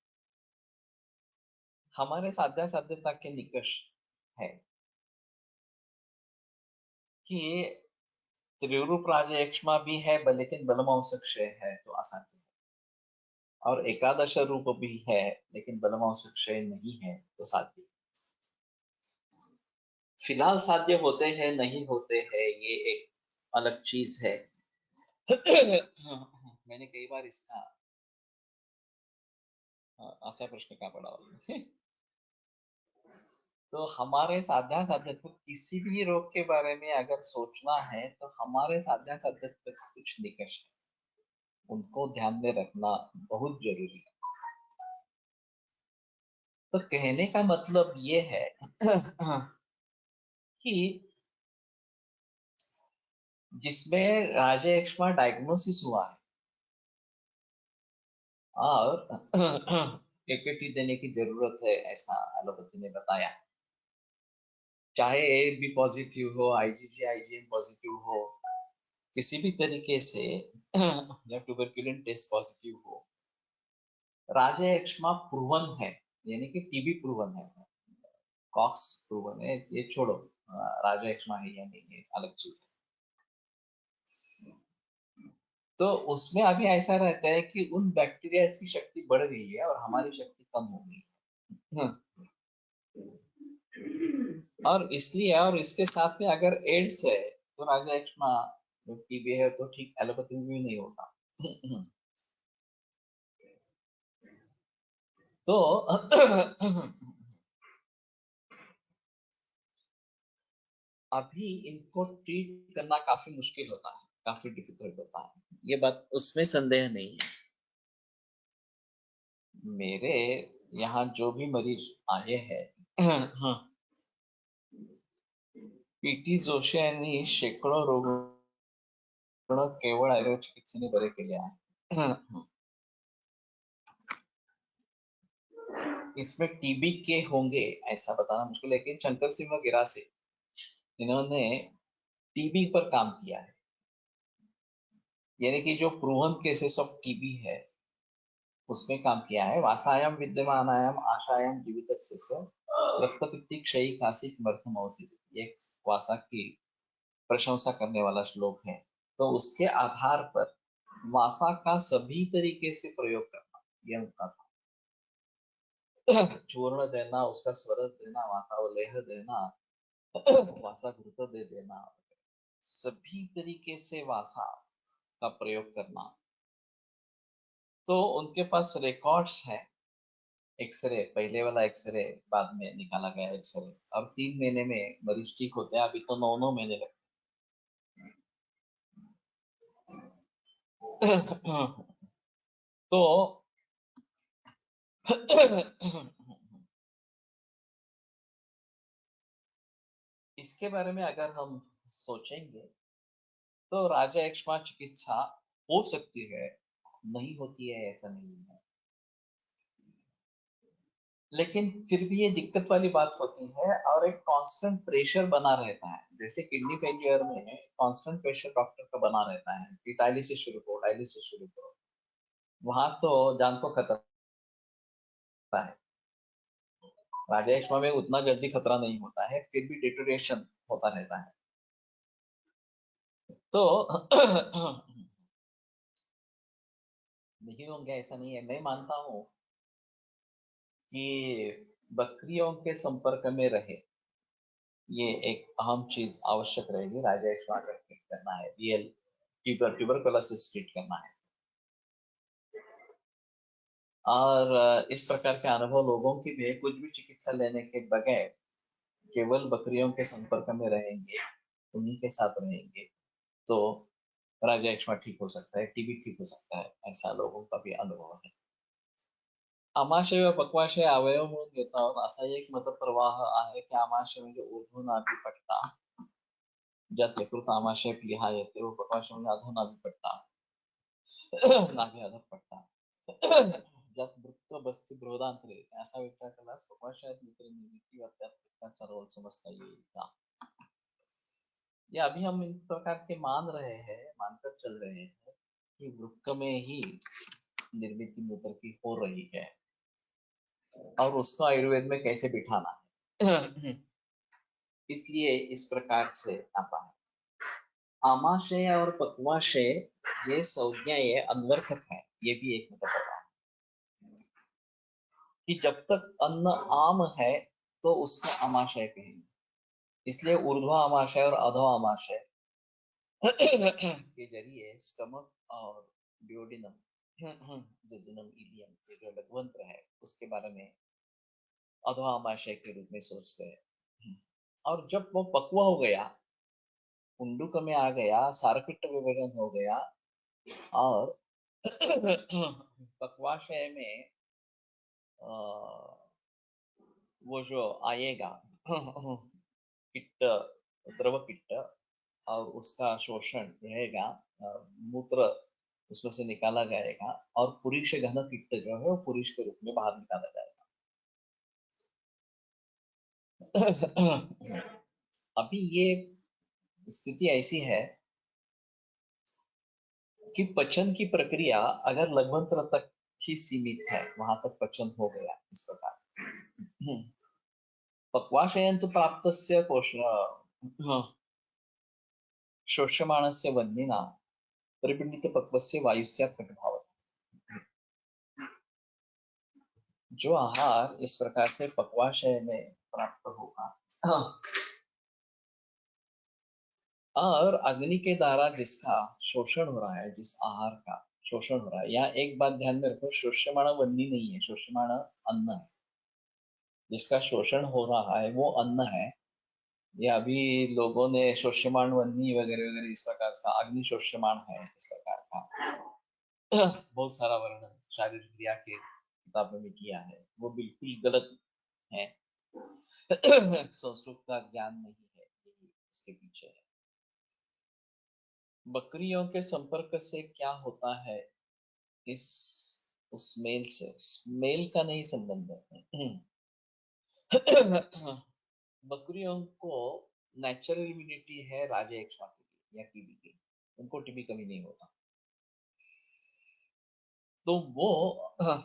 हमारे साध्या साध्यता के निकष है कि त्रिरूप राजयक्ष्मा भी है लेकिन बलमांसक्षय है तो असाध्य है, और एकादश रूप भी है लेकिन बलमांसक्षय नहीं है तो साध्य है. फिलहाल साध्य होते हैं नहीं होते हैं ये एक अलग चीज है. मैंने कई बार इसका ऐसा प्रश्न का पड़ा होगा. तो हमारे साध्या साध्यत्व किसी भी रोग के बारे में अगर सोचना है तो हमारे साध्या साध्यत्व कुछ निकष है, उनको ध्यान में रखना बहुत जरूरी है. तो कहने का मतलब ये है कि जिसमें राजयक्ष्मा डायग्नोसिस हुआ है और एकेटी देने की जरूरत है ऐसा एलोपैथी ने बताया, चाहे ए बी पॉजिटिव हो, आईजीजी आईजीएम पॉजिटिव हो, किसी भी तरीके से या ट्यूबरक्यूलिन टेस्ट पॉजिटिव हो, राजयक्ष्मा प्रूवन है, यानी कि टीबी प्रूवन है, कॉक्स प्रूवन है, ये छोड़ो राजयक्ष्मा है या नहीं है अलग चीज है. तो उसमें अभी ऐसा रहता है कि उन बैक्टीरिया की शक्ति बढ़ गई है और हमारी शक्ति कम हो गई है. और इसलिए और इसके साथ में अगर एड्स है तो राजयक्ष्मा टीबी है तो ठीक एलोपैथी में भी नहीं होता. तो अभी इनको ट्रीट करना काफी मुश्किल होता है, काफी डिफिकल्ट होता है, ये बात उसमें संदेह नहीं है. मेरे यहाँ जो भी मरीज आए हैं पीटी जोशी यांनी शेकडो रुग्ण केवळ आयुर्वेद चिकित्सेने बरे केले आहेत. इसमें टीबी के होंगे ऐसा बताना मुश्किल है, लेकिन शंकर सिंह वगैरह से इन्होंने टीबी पर काम किया है, यानी कि जो प्रूवन केसेस ऑफ टीबी है उसमें काम किया है. वासायाम विद्यमानायाम आशायाम जीवितस्य स रक्तपित्ती क्षयी काशी किमर्थम अवसित, ये वासा की प्रशंसा करने वाला श्लोक है. तो उसके आधार पर वासा का सभी तरीके से प्रयोग करना यह उनका था. चूर्ण देना, उसका स्वर देना, वासा लेह देना, वासा घृत दे देना, सभी तरीके से वासा का प्रयोग करना. तो उनके पास रिकॉर्ड्स है. एक्सरे, पहले वाला एक्सरे बाद में निकाला गया एक्सरे, और 3 महीने में मरीज ठीक होते हैं. अभी तो 9 9 महीने लगते. तो इसके बारे में अगर हम सोचेंगे तो राजयक्ष्मा चिकित्सा हो सकती है, नहीं होती है ऐसा नहीं है, लेकिन फिर भी ये दिक्कत वाली बात होती है और एक कांस्टेंट प्रेशर बना रहता है. जैसे किडनी फेलियर में कांस्टेंट प्रेशर डॉक्टर का बना रहता है कि डायलिसिस शुरू करो, डायलिसिस शुरू करो. वहां तो जान को खतरा है. राजयक्ष्मा में उतना जल्दी खतरा नहीं होता है, फिर भी डिटोरेशन होता रहता है. तो नहीं होंगे ऐसा नहीं है. मैं मानता हूँ कि बकरियों के संपर्क में रहे, ये एक अहम चीज आवश्यक रहेगी. राजयक्ष्मा अगर ट्रीट करना है, रियल ट्यूबरकुलोसिस ट्रीट करना है, और इस प्रकार के अनुभव लोगों की भी कुछ भी चिकित्सा लेने के बगैर केवल बकरियों के संपर्क में रहेंगे, उन्हीं के साथ रहेंगे, तो राजयक्ष्मा ठीक हो सकता है, टीबी ठीक हो सकता है, ऐसा लोगों का भी अनुभव है. आमाशय व पक्वाशय अवयव म्हणून घेता आहोत असा एक मतप्रवाह आहे की आमाशय म्हणजे ऊर्ध्वनाभी पट्टा, ज्यात यकृत आमाशय प्लिहा येते व पक्वाशय म्हणजे अधोनाभी पट्टा. नाभी अधःपट्टा ज्यात वृत्त बसती बृहदांतरे असा विचार केल्यास पक्वाशयात मित्र निर्मिती व त्यात वृत्तांचा रोल समजता येईल का? ये अभी हम इस प्रकार के मान रहे हैं, मानकर चल रहे हैं कि वृक्क में ही निर्मिति मूत्र की हो रही है और उसको आयुर्वेद में कैसे बिठाना है। इसलिए इस प्रकार से आता है। आमाशय और पक्वाशय ये संज्ञा ये अनर्थक है, ये भी एक मतलब है कि जब तक अन्न आम है तो उसको आमाशय कहेंगे, इसलिए ऊर्ध्व आमाशय और अधो आमाशय के जरिए स्टमक और डियोडिनम जेजुनम इलियम ये जो लघुवंत्र है उसके बारे में अधो आमाशय के रूप में सोचते हैं। और जब वो पक्व हो गया, कुंडुक में आ गया, सारपिट्ट विभाजन हो गया और पक्वाशय में वो जो आएगा पित्त, द्रव पित्त और उसका शोषण रहेगा, मूत्र उसमें से निकाला जाएगा और पुरुष घन पित्त जो है वो पुरुष के रूप में बाहर निकाला जाएगा। अभी ये स्थिति ऐसी है कि पचन की प्रक्रिया अगर लघ्वंत्र तक ही सीमित है, वहां तक पचन हो गया इस प्रकार। पक्वाशयन्तु प्राप्तस्य शोष्यमाणस्य वह्निना परिपिण्डितपक्वस्य वायुस्यात् कटुभावः। जो आहार इस प्रकार से पक्वाशय में प्राप्त होगा और अग्नि के द्वारा जिसका शोषण हो रहा है, जिस आहार का शोषण हो रहा है, यहाँ एक बात ध्यान में रखो, शोष्यमाण वह्नि नहीं है, शोष्यमाण अन्न है। जिसका शोषण हो रहा है वो अन्न है। ये अभी लोगों ने शोष्यमाण वह्नि वगैरह वगैरह इस प्रकार का अग्नि शोष्यमाण है इस प्रकार का बहुत सारा वर्णन शारीरिक क्रिया के किताबों में किया है, वो बिल्कुल गलत है। संस्कृत का ज्ञान नहीं है, यही इसके पीछे है। बकरियों के संपर्क से क्या होता है, इस स्मेल से, स्मेल का नहीं संबंध है। बकरियों को नेचुरल इम्यूनिटी है राजा एक्सा की या टीबी की, उनको टीबी कभी नहीं होता, तो वो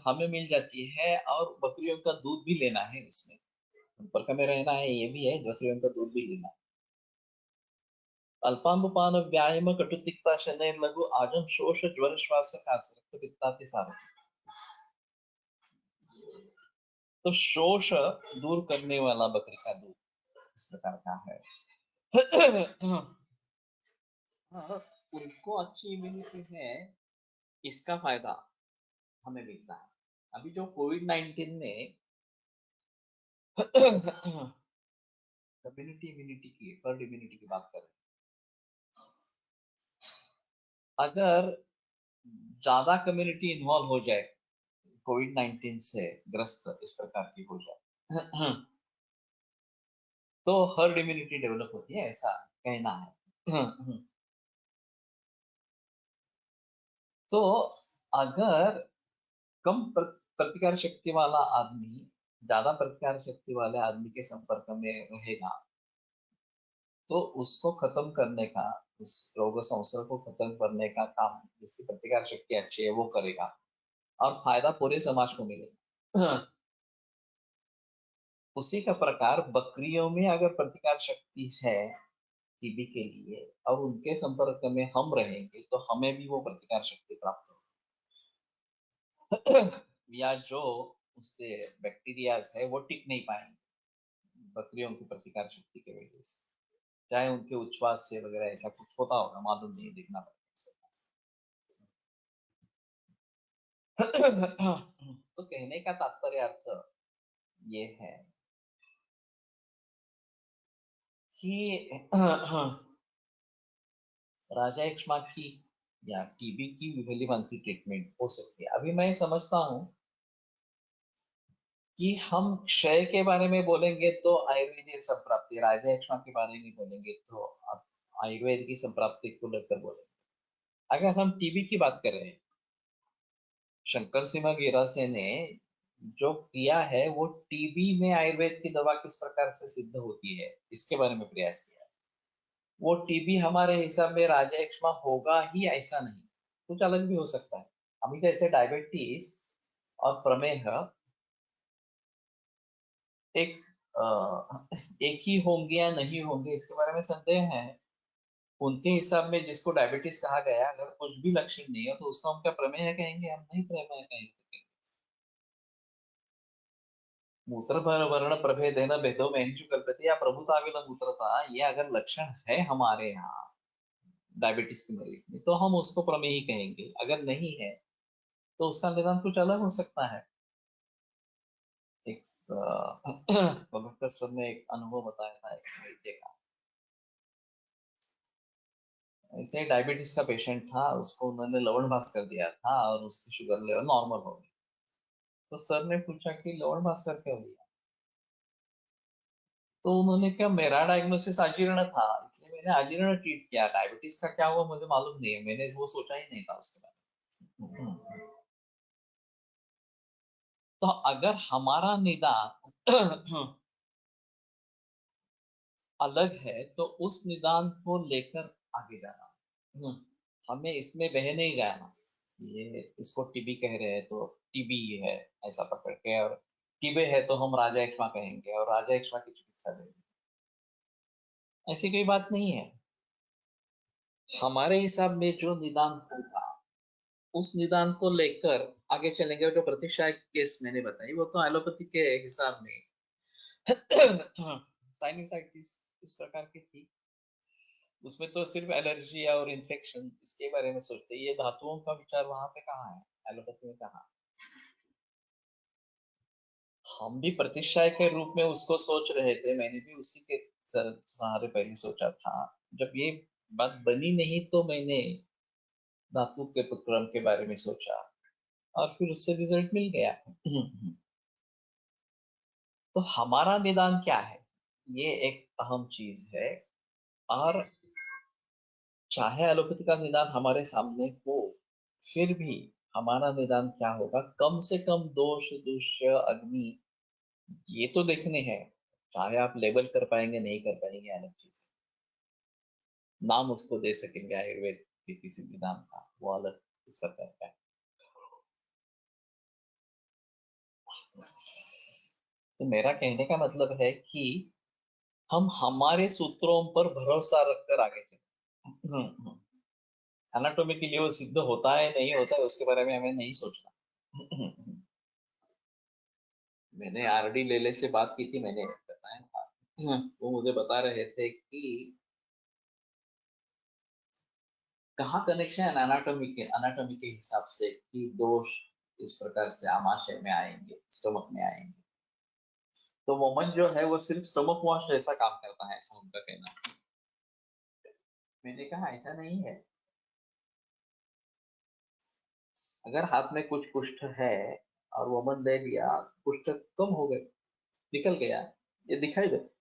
हमें मिल जाती है और बकरियों का दूध भी लेना है, उसमें संपर्क में रहना है, ये भी है, बकरियों का दूध भी लेना है। अल्पानुपान व्यायाम कटुतिक्ता शनैर लघु आजम शोष ज्वर श्वास कास रक्त पित्ताति सार। तो शोष दूर करने वाला बकरी का दूध इस प्रकार का है। हाँ, उनको अच्छी इम्यूनिटी है, इसका फायदा हमें मिलता है। अभी जो कोविड-19 में कम्युनिटी इम्यूनिटी की, हर्ड इम्यूनिटी की बात करें, अगर ज्यादा कम्युनिटी इन्वॉल्व हो जाए, कोविड-19 से ग्रस्त इस प्रकार की हो जाए, तो हर्ड इम्यूनिटी डेवलप होती है, ऐसा कहना है। तो अगर कम प्रतिकार शक्ति वाला आदमी ज्यादा प्रतिकार शक्ति वाले आदमी के संपर्क में रहेगा, तो उसको खत्म करने का, उस रोग संसर्ग को खत्म करने का काम जिसकी प्रतिकार शक्ति अच्छी है वो करेगा और फायदा पूरे समाज को मिलेगा। उसी का प्रकार बकरियों में अगर प्रतिकार शक्ति है टीबी के लिए और उनके संपर्क में हम रहेंगे तो हमें भी वो प्रतिकार शक्ति प्राप्त होगी। या जो उसके बैक्टीरिया है वो टिक नहीं पाएंगे बकरियों की प्रतिकार शक्ति की वजह से, चाहे उनके उच्छ्वास से वगैरह ऐसा कुछ होता होगा, मालूम नहीं, देखना पड़ेगा। तो कहने का तात्पर्य अर्थ ये है कि राजा एक्समा की या टीबी की विभलीभांति ट्रीटमेंट हो सकती है। अभी मैं समझता हूँ कि हम क्षय के बारे में बोलेंगे तो आयुर्वेदिक संप्राप्ति, राजा एक्समा के बारे में बोलेंगे तो आयुर्वेद की संप्राप्ति को लेकर बोलेंगे। अगर हम टीबी की बात करें, शंकर सिंह गिरासे ने जो किया है वो टीबी में आयुर्वेद की दवा किस प्रकार से सिद्ध होती है इसके बारे में प्रयास किया है। वो टीबी हमारे हिसाब में राजा एक्ष्मा होगा ही ऐसा नहीं, कुछ अलग भी हो सकता है। अभी जैसे डायबिटीज और प्रमेह एक एक ही होंगे या नहीं होंगे इसके बारे में संदेह है। उनके हिसाब में जिसको डायबिटीज कहा गया, अगर कुछ भी लक्षण नहीं है तो उसको हम क्या प्रमेह कहेंगे? हम नहीं प्रमेह कहेंगे। मूत्र वर्ण प्रभेद है ना भेदो में जो कल्पते या प्रभुताविल मूत्रता, ये अगर लक्षण है हमारे यहाँ डायबिटीज के मरीज में तो हम उसको प्रमेह ही कहेंगे। अगर नहीं है तो उसका निदान कुछ अलग हो सकता है। एक डॉक्टर सर ने एक अनुभव बताया था एक वैद्य का। ऐसे डायबिटीज का पेशेंट था, उसको उन्होंने लवण भास कर दिया था और उसकी शुगर लेवल नॉर्मल हो गई। तो सर ने पूछा कि लवण भास कर क्या हो गया? तो उन्होंने क्या, मेरा डायग्नोसिस अजीर्ण था इसलिए मैंने अजीर्ण ट्रीट किया, डायबिटीज का क्या हुआ मुझे मालूम नहीं है, मैंने वो सोचा ही नहीं था उसके बारे में। तो अगर हमारा निदान अलग है तो उस निदान को लेकर आगे जाना। हमें इसमें बह नहीं जाना। ये इसको टीबी कह रहे हैं तो टीबी है ऐसा पकड़ के, और टीबे है तो हम राजा एक्मा कहेंगे और राजा एक्मा की चिकित्सा देंगे, ऐसी कोई बात नहीं है। हमारे हिसाब में जो निदान होगा उस निदान को लेकर आगे चलेंगे। जो प्रतिशा की केस मैंने बताई वो तो एलोपैथी के हिसाब में साइनसाइटिस इस प्रकार की थी, उसमें तो सिर्फ एलर्जी और इन्फेक्शन इसके बारे में सोचते, ये धातुओं का विचार वहां पे कहाँ है एलोपैथी में? कहाँ? हम भी प्रतिशय के रूप में उसको सोच रहे थे, मैंने भी उसी के सहारे पहले सोचा था। जब ये बात बनी नहीं तो मैंने धातु के उपक्रम के बारे में सोचा और फिर उससे रिजल्ट मिल गया। तो हमारा निदान क्या है, ये एक अहम चीज है। और चाहे एलोपैथी का निदान हमारे सामने हो, फिर भी हमारा निदान क्या होगा? कम से कम दोष दुष्य अग्नि ये तो देखने हैं। चाहे आप लेबल कर पाएंगे नहीं कर पाएंगे अलग चीज, नाम उसको दे सकेंगे आयुर्वेद के किसी भी नाम का, वो अलग इस प्रकार का है। तो मेरा कहने का मतलब है कि हम हमारे सूत्रों पर भरोसा रखकर आगे चले। एनाटॉमी के लिए वो सिद्ध होता है नहीं होता है उसके बारे में हमें नहीं सोचना। मैंने आरडी लेले से बात की थी, मैंने बताया था। वो मुझे बता रहे थे कि कहाँ कनेक्शन है एनाटॉमी के हिसाब से कि दोष इस प्रकार से आमाशय में आएंगे, स्टमक में आएंगे। तो वोमन जो है वो सिर्फ स्टमक वॉश जैसा काम करता है, ऐसा उनका कहना है। मैंने कहा ऐसा नहीं है। अगर हाथ में कुछ कुष्ठ है और वोमन दे दिया, कुष्ठ कम हो गए, निकल गया, ये दिखाई देता।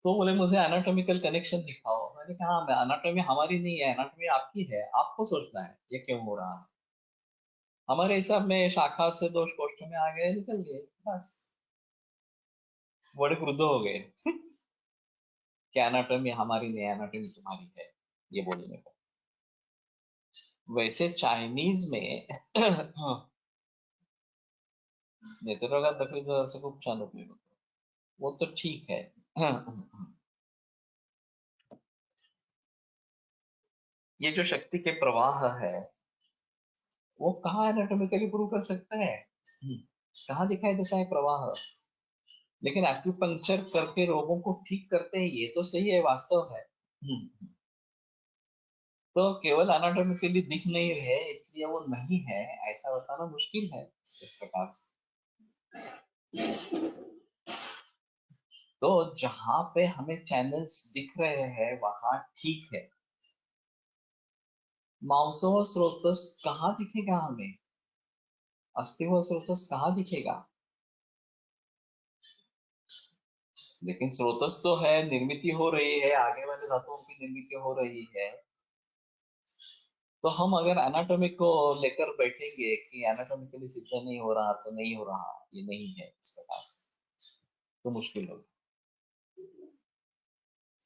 तो बोले मुझे एनाटॉमिकल कनेक्शन दिखाओ। मैंने कहा एनाटॉमी हमारी नहीं है, एनाटॉमी आपकी है, आपको सोचना है ये क्यों हो रहा है। हमारे हिसाब में शाखा से दोष कोष्ठ में आ गए, निकल गए, बस बड़े क्रुद्ध हो गए। क्या एनाटॉमी हमारी नहीं है, एनाटॉमी तुम्हारी है, ये बोलने को। वैसे चाइनीज में नेत्ररोगात दखलीचा खूप छान उपयोग होतो, वो तो ठीक है। ये जो शक्ति के प्रवाह है वो कहाँ एनाटॉमिकली प्रूव कर सकते हैं? कहाँ दिखाई देता है प्रवाह? लेकिन एक्यूपंक्चर करके रोगों को ठीक करते हैं, ये तो सही है, वास्तव है। तो केवल एनाटॉमिकली दिख नहीं रहे इसलिए वो नहीं है ऐसा बताना मुश्किल है इस प्रकार से। तो जहां पे हमें चैनल्स दिख रहे हैं वहां ठीक है। मांसो स्रोतस कहाँ दिखेगा हमें? अस्थिव स्रोतस कहाँ दिखेगा? लेकिन स्रोतस तो है, निर्मित हो रही है, आगे वाले धातुओं की निर्मित हो रही है। तो हम अगर एनाटॉमी को लेकर बैठेंगे कि एनाटॉमिकली सिद्ध नहीं हो रहा तो नहीं हो रहा, ये नहीं है इस प्रकार से, तो मुश्किल होगी।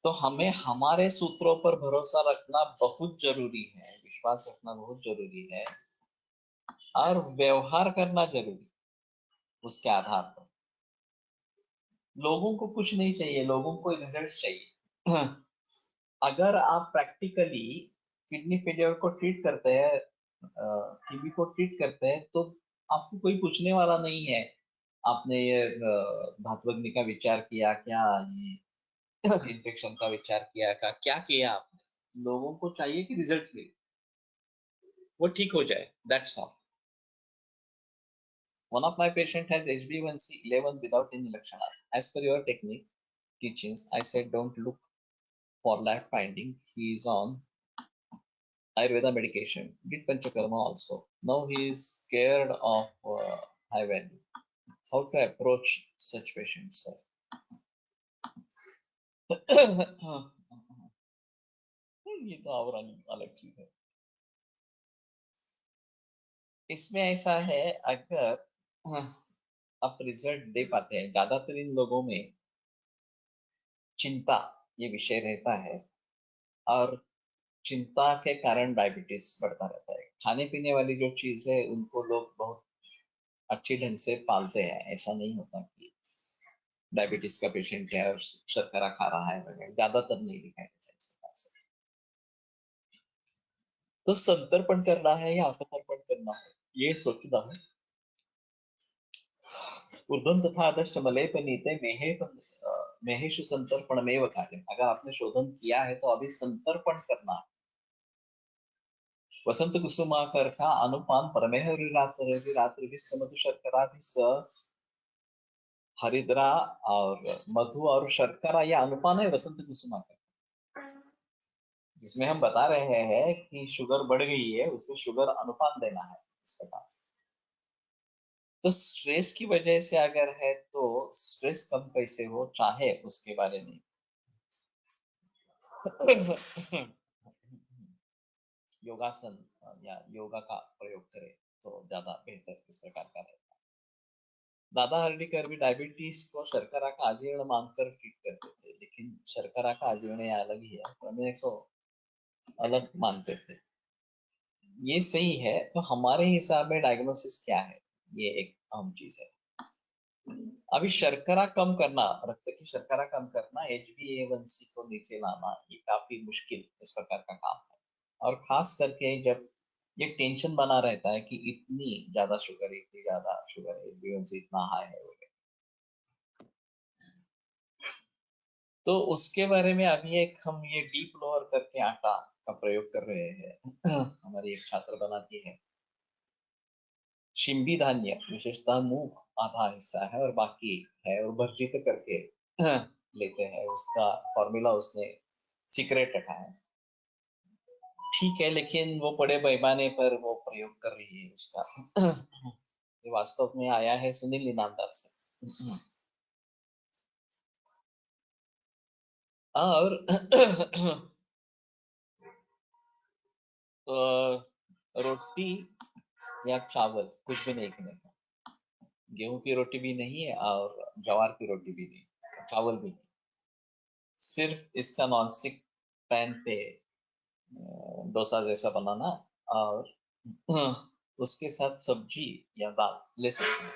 तो हमें हमारे सूत्रों पर भरोसा रखना बहुत जरूरी है, विश्वास रखना बहुत जरूरी है, और व्यवहार करना जरूरी उसके आधार पर। लोगों को कुछ नहीं चाहिए, लोगों को रिजल्ट चाहिए। अगर आप प्रैक्टिकली किडनी फेलियर को ट्रीट करते हैं, टीबी को ट्रीट करते हैं, तो आपको कोई पूछने वाला नहीं है आपने ये धात्वग्नि का विचार किया क्या, ये इन्फेक्शन का विचार किया क्या किया आपने। लोगों को चाहिए कि रिजल्ट मिले, वो ठीक हो जाए, that's all. One of my patient has HbA1c 11 without any lakshanas. As per your technique teachings, I said don't look for that finding. He is on Ayurveda medication, did Panchakarma also. Now he is scared of high value. How to approach such patients, sir? ये तो और अलग चीज है। इसमें ऐसा है, अगर आप रिजल्ट दे पाते हैं, ज्यादातर इन लोगों में चिंता ये विषय रहता है, और चिंता के कारण डायबिटीज बढ़ता रहता है। खाने पीने वाली जो चीज है उनको लोग बहुत अच्छी ढंग से पालते हैं, ऐसा नहीं होता कि डायबिटीज का पेशेंट है और शर्करा खा रहा है वगैरह, ज्यादातर नहीं दिखाई देता इस प्रकार से। तो संतर्पण करना है या अपतर्पण करना है, ये सोचना है। ऊर्ध्वं तथा अधश्च मलेपनीते मेहेषु संतर्पणमेव कार्यम्। अगर आपने शोधन किया है तो अभी संतर्पण करना है। वसंत कुसुमाकर का अनुपान परमेह रात्रि मधु शर्करा भी स हरिद्रा और मधु और शर्करा, यह अनुपान है वसंत कुसुमाकर, जिसमें हम बता रहे हैं कि शुगर बढ़ गई है, उसमें शुगर अनुपान देना है इस प्रकार से। तो स्ट्रेस की वजह से अगर है तो स्ट्रेस कम कैसे हो, चाहे उसके बारे में योगासन या योगा का प्रयोग करें तो ज्यादा बेहतर इस प्रकार का रहेगा। दादा हर्डीकर भी डायबिटीज को शर्करा का अजीर्ण मानकर ट्रीट करते थे, लेकिन शर्करा का अजीर्ण अलग ही है, प्रमेय को अलग मानते थे। ये सही है, तो हमारे हिसाब में डायग्नोसिस क्या है, ये एक अहम चीज है। अभी शर्करा कम करना, रक्त की शर्करा कम करना, HbA1c को नीचे लाना, ये काफी मुश्किल इस प्रकार का काम है। और खास करके जब ये टेंशन बना रहता है कि इतनी ज्यादा शुगर है, इतनी ज्यादा शुगर है, HbA1c इतना हाई है वगैरह, तो उसके बारे में अभी एक हम ये डीप लोअर करके आटा का प्रयोग कर रहे हैं। हमारी एक छात्र बनाती है। शिंबी धान्य विशेषतः मूंग आधा हिस्सा है और बाकी है, और भर्जित करके लेते हैं। उसका फॉर्मूला उसने सीक्रेट रखा है, ठीक है, लेकिन वो बड़े पैमाने पर वो प्रयोग कर रही है उसका। ये वास्तव में आया है सुनील इनामदार से। और रोटी या चावल कुछ भी नहीं खाने का, गेहूं की रोटी भी नहीं है और ज्वार की रोटी भी नहीं, चावल भी नहीं। सिर्फ इसका नॉनस्टिक पैन पे डोसा जैसा बनाना, और उसके साथ सब्जी या दाल ले सकते हैं।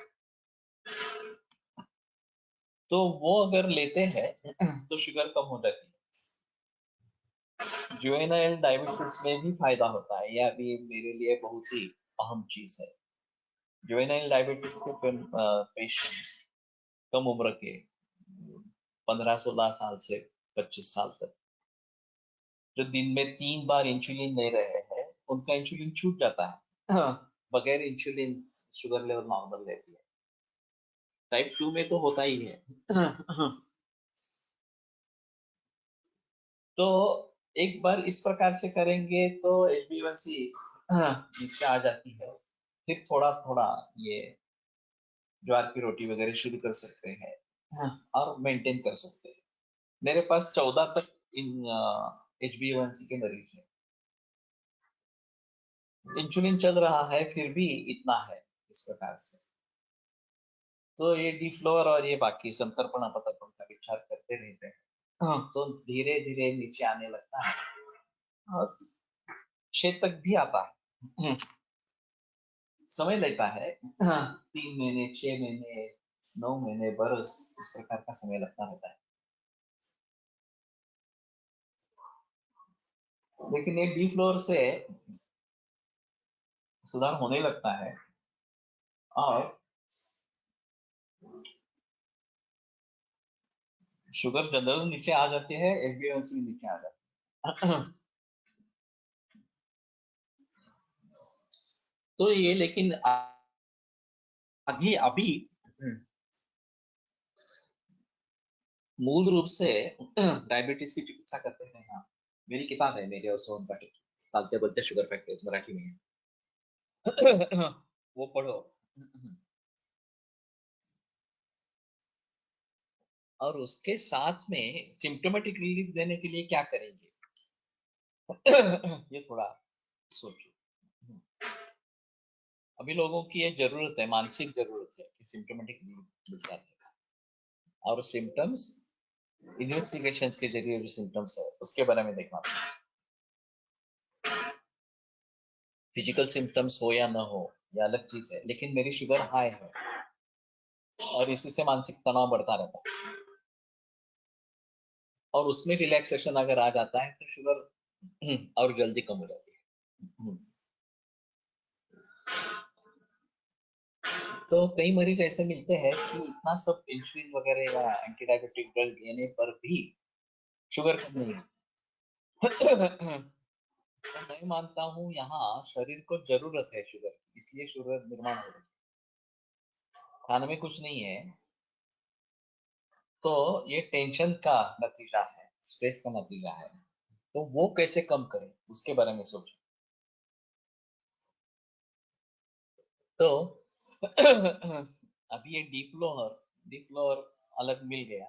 तो वो अगर लेते हैं तो शुगर कम हो जाती है। जुवेनाइल डायबिटीज में भी फायदा होता है, यह भी मेरे लिए बहुत ही अहम चीज है। जुवेनाइल डायबिटीज के पेशेंट्स कम उम्र के 15-16 साल से 25 साल तक, जो दिन में 3 बार इंसुलिन ले रहे हैं, उनका इंसुलिन छूट जाता है। बगैर इंसुलिन शुगर लेवल नॉर्मल रहती है। टाइप 2 में तो होता ही है। तो एक बार इस प्रकार से करेंगे तो HbA1c नीचे आ जाती है। फिर थोड़ा थोड़ा ये ज्वार की रोटी वगैरह शुरू कर सकते हैं। और मेंटेन कर सकते हैं। मेरे पास 14 तक इन HbA1c के मरीज है। इंसुलिन चल रहा है फिर भी इतना है इस प्रकार से। तो ये डी फ्लोर और ये बाकी संतर्पण अपतर्पण का विचार करते रहते हैं। तो धीरे धीरे नीचे आने लगता है और 6 तक भी आता है। समय लेता है। 3 महीने, 6 महीने, 9 महीने, बरस, इस प्रकार का समय लगता रहता है। लेकिन ये डी फ्लोर से सुधार होने लगता है और शुगर जनरल नीचे आ जाती है, HbA1c नीचे आ जाती है। तो ये लेकिन अभी अभी मूल रूप से डायबिटीज की चिकित्सा करते हैं यहाँ। मेरी किताब है, मेरे और सोहन पाठक की, चालते बोलते शुगर फैक्टर्स, मराठी में है। वो पढ़ो। और उसके साथ में सिम्टोमेटिक रिलीफ देने के लिए क्या करेंगे, ये थोड़ा सोचो। अभी लोगों की ये जरूरत है, मानसिक जरूरत है कि सिम्टोमेटिक रिलीफ मिल जाए। और सिम्टम्स इन्वेस्टिगेशन के जरिए जो सिम्टम्स है उसके बारे में देखना। फिजिकल सिम्टम्स हो या ना हो ये अलग चीज है, लेकिन मेरी शुगर हाई है और इसी से मानसिक तनाव बढ़ता रहता है। और उसमें रिलैक्सेशन अगर आ जाता है तो शुगर और जल्दी कम हो जाती है। तो कई मरीज ऐसे मिलते हैं कि इतना सब इंसुलिन वगैरह या एंटी डायबिटिक ड्रग लेने पर भी शुगर कम नहीं होती। तो मैं मानता हूँ यहाँ शरीर को जरूरत है शुगर की, इसलिए शुगर निर्माण हो रही है, खाने में कुछ नहीं है। तो ये टेंशन का नतीजा है, स्ट्रेस का नतीजा है। तो वो कैसे कम करें उसके बारे में सोचो। तो अभी ये डीप फ्लोर अलग मिल गया,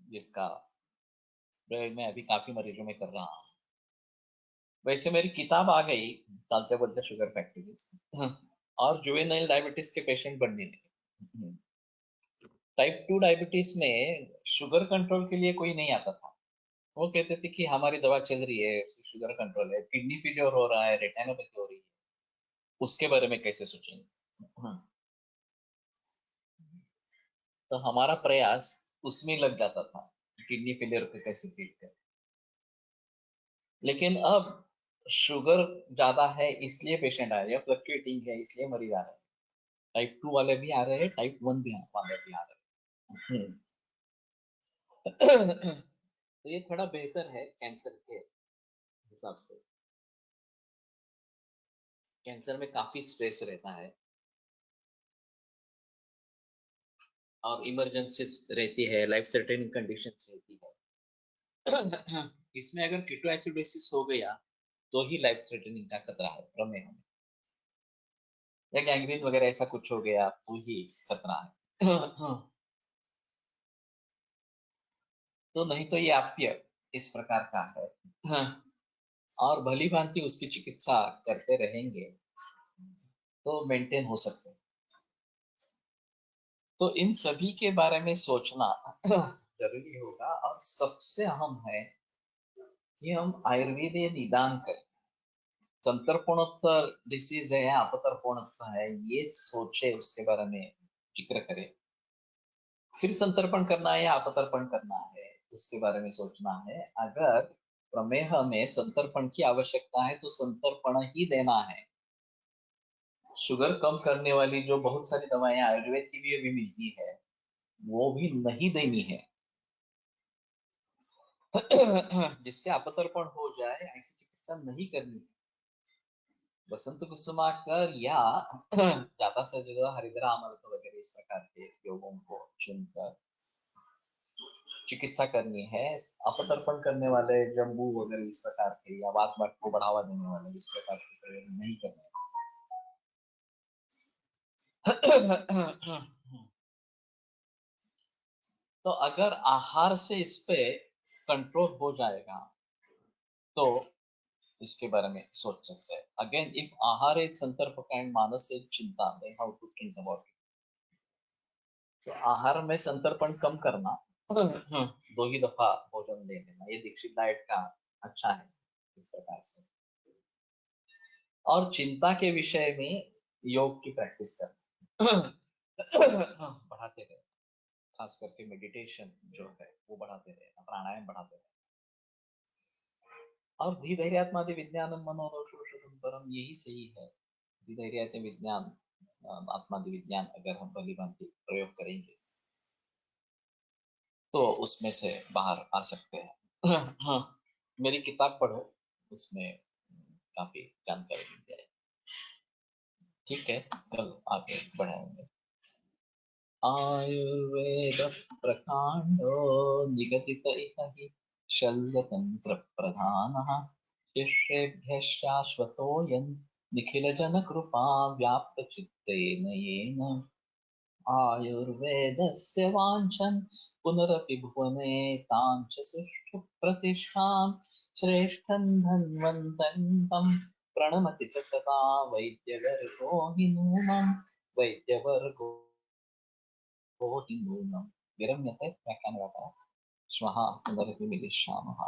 जिसका प्रयोग मैं अभी काफी मरीजों में कर रहा हूँ। वैसे मेरी किताब आ गई, चलते बोलते शुगर फैक्ट्रीज, और जुवेनाइल डायबिटीज के पेशेंट बढ़ने लगे। टाइप 2 डायबिटीज में शुगर कंट्रोल के लिए कोई नहीं आता था। वो कहते थे कि हमारी दवा चल रही है, शुगर कंट्रोल है, किडनी फेलियर हो रहा है, रेटिनोपैथी हो रही है, उसके बारे में कैसे सोचेंगे। तो हमारा प्रयास उसमें लग जाता था, किडनी फेलियर को कैसे ट्रीट करें। लेकिन अब शुगर ज्यादा है इसलिए पेशेंट आ रहे हैं, फ्लक्चुएटिंग है इसलिए मरीज आ रहे हैं, टाइप 2 वाले भी आ रहे हैं, टाइप 1 भी वाले भी आ रहे हैं। तो ये थोड़ा बेहतर है कैंसर के हिसाब से। कैंसर में काफी स्ट्रेस रहता है और इमरजेंसीज रहती है, लाइफ थ्रेटनिंग कंडीशंस रहती है। इसमें अगर कीटोएसिडोसिस हो गया तो ही लाइफ थ्रेटनिंग का खतरा है प्रमेह में, या गैंग्रीन वगैरह ऐसा कुछ हो गया तो ही खतरा है। तो नहीं तो ये आप्य इस प्रकार का है। और भली भांति उसकी चिकित्सा करते रहेंगे तो मेंटेन हो सकते हैं। तो इन सभी के बारे में सोचना जरूरी होगा, और सबसे अहम है कि हम आयुर्वेदीय निदान करें। संतर्पणोत्तर डिसीज है या अपतर्पणोत्तर है, ये सोचे, उसके बारे में जिक्र करें। फिर संतर्पण करना है या अपतर्पण करना है उसके बारे में सोचना है। अगर प्रमेह में संतर्पण की आवश्यकता है तो संतर्पण ही देना है। शुगर कम करने वाली जो बहुत सारी दवाएं आयुर्वेद की भी अभी मिलती है वो भी नहीं देनी है। जिससे अपतर्पण हो जाए ऐसी चिकित्सा नहीं करनी है। बसंत कुसुमाकर या ज्यादा से ज्यादा हरिद्रा अमृत वगैरह इस प्रकार के योगों को चुनकर चिकित्सा करनी है। अपतर्पण करने वाले जम्बू वगैरह इस प्रकार के या वात वात को बढ़ावा देने वाले इस प्रकार के प्रयोग नहीं करने। तो अगर आहार से इस पे कंट्रोल हो जाएगा तो इसके बारे में सोच सकते हैं. अगेन इफ आहार इज संतर्पक एंड मानस इज चिंता, then how to think about it. तो आहार में संतर्पण कम करना, दो ही दफा भोजन ले लेना, ये दीक्षित डाइट का अच्छा है इस प्रकार से. और चिंता के विषय में योग की प्रैक्टिस करना. बढ़ाते रहे, खास करके मेडिटेशन जो है वो बढ़ाते रहे, प्राणायाम बढ़ाते रहे. और धीधैर्यात्मादि विज्ञानम मनोरोषोषधम परम, यही सही है. धीधैर्यात्म विज्ञान, आत्मादि विज्ञान अगर हम भली भांति प्रयोग करेंगे तो उसमें से बाहर आ सकते हैं. हाँ, मेरी किताब पढ़ो, उसमें काफी जानकारी मिल जाए. ठीक है, कल आगे बढ़ाएंगे. आयुर्वेद प्रकांडो निगदित इह हि शल्यतंत्र प्रधानः शिष्येभ्यः शाश्वतोऽयं निखिल जन कृपा व्याप्त चित्तेन येन. आयुर्वेदस्य वाञ्छन् पुनरपि भुवने तां च सुष्ठु प्रतिष्ठां श्रेष्ठं धन्वन्तरिं तं प्रणमति च सदा वैद्यवर्गो हि नूनं. वैद्यवर्गो हि नूनं विरम्यते व्याख्यानवादः. श्वः पुनरपि मिलिष्यामः.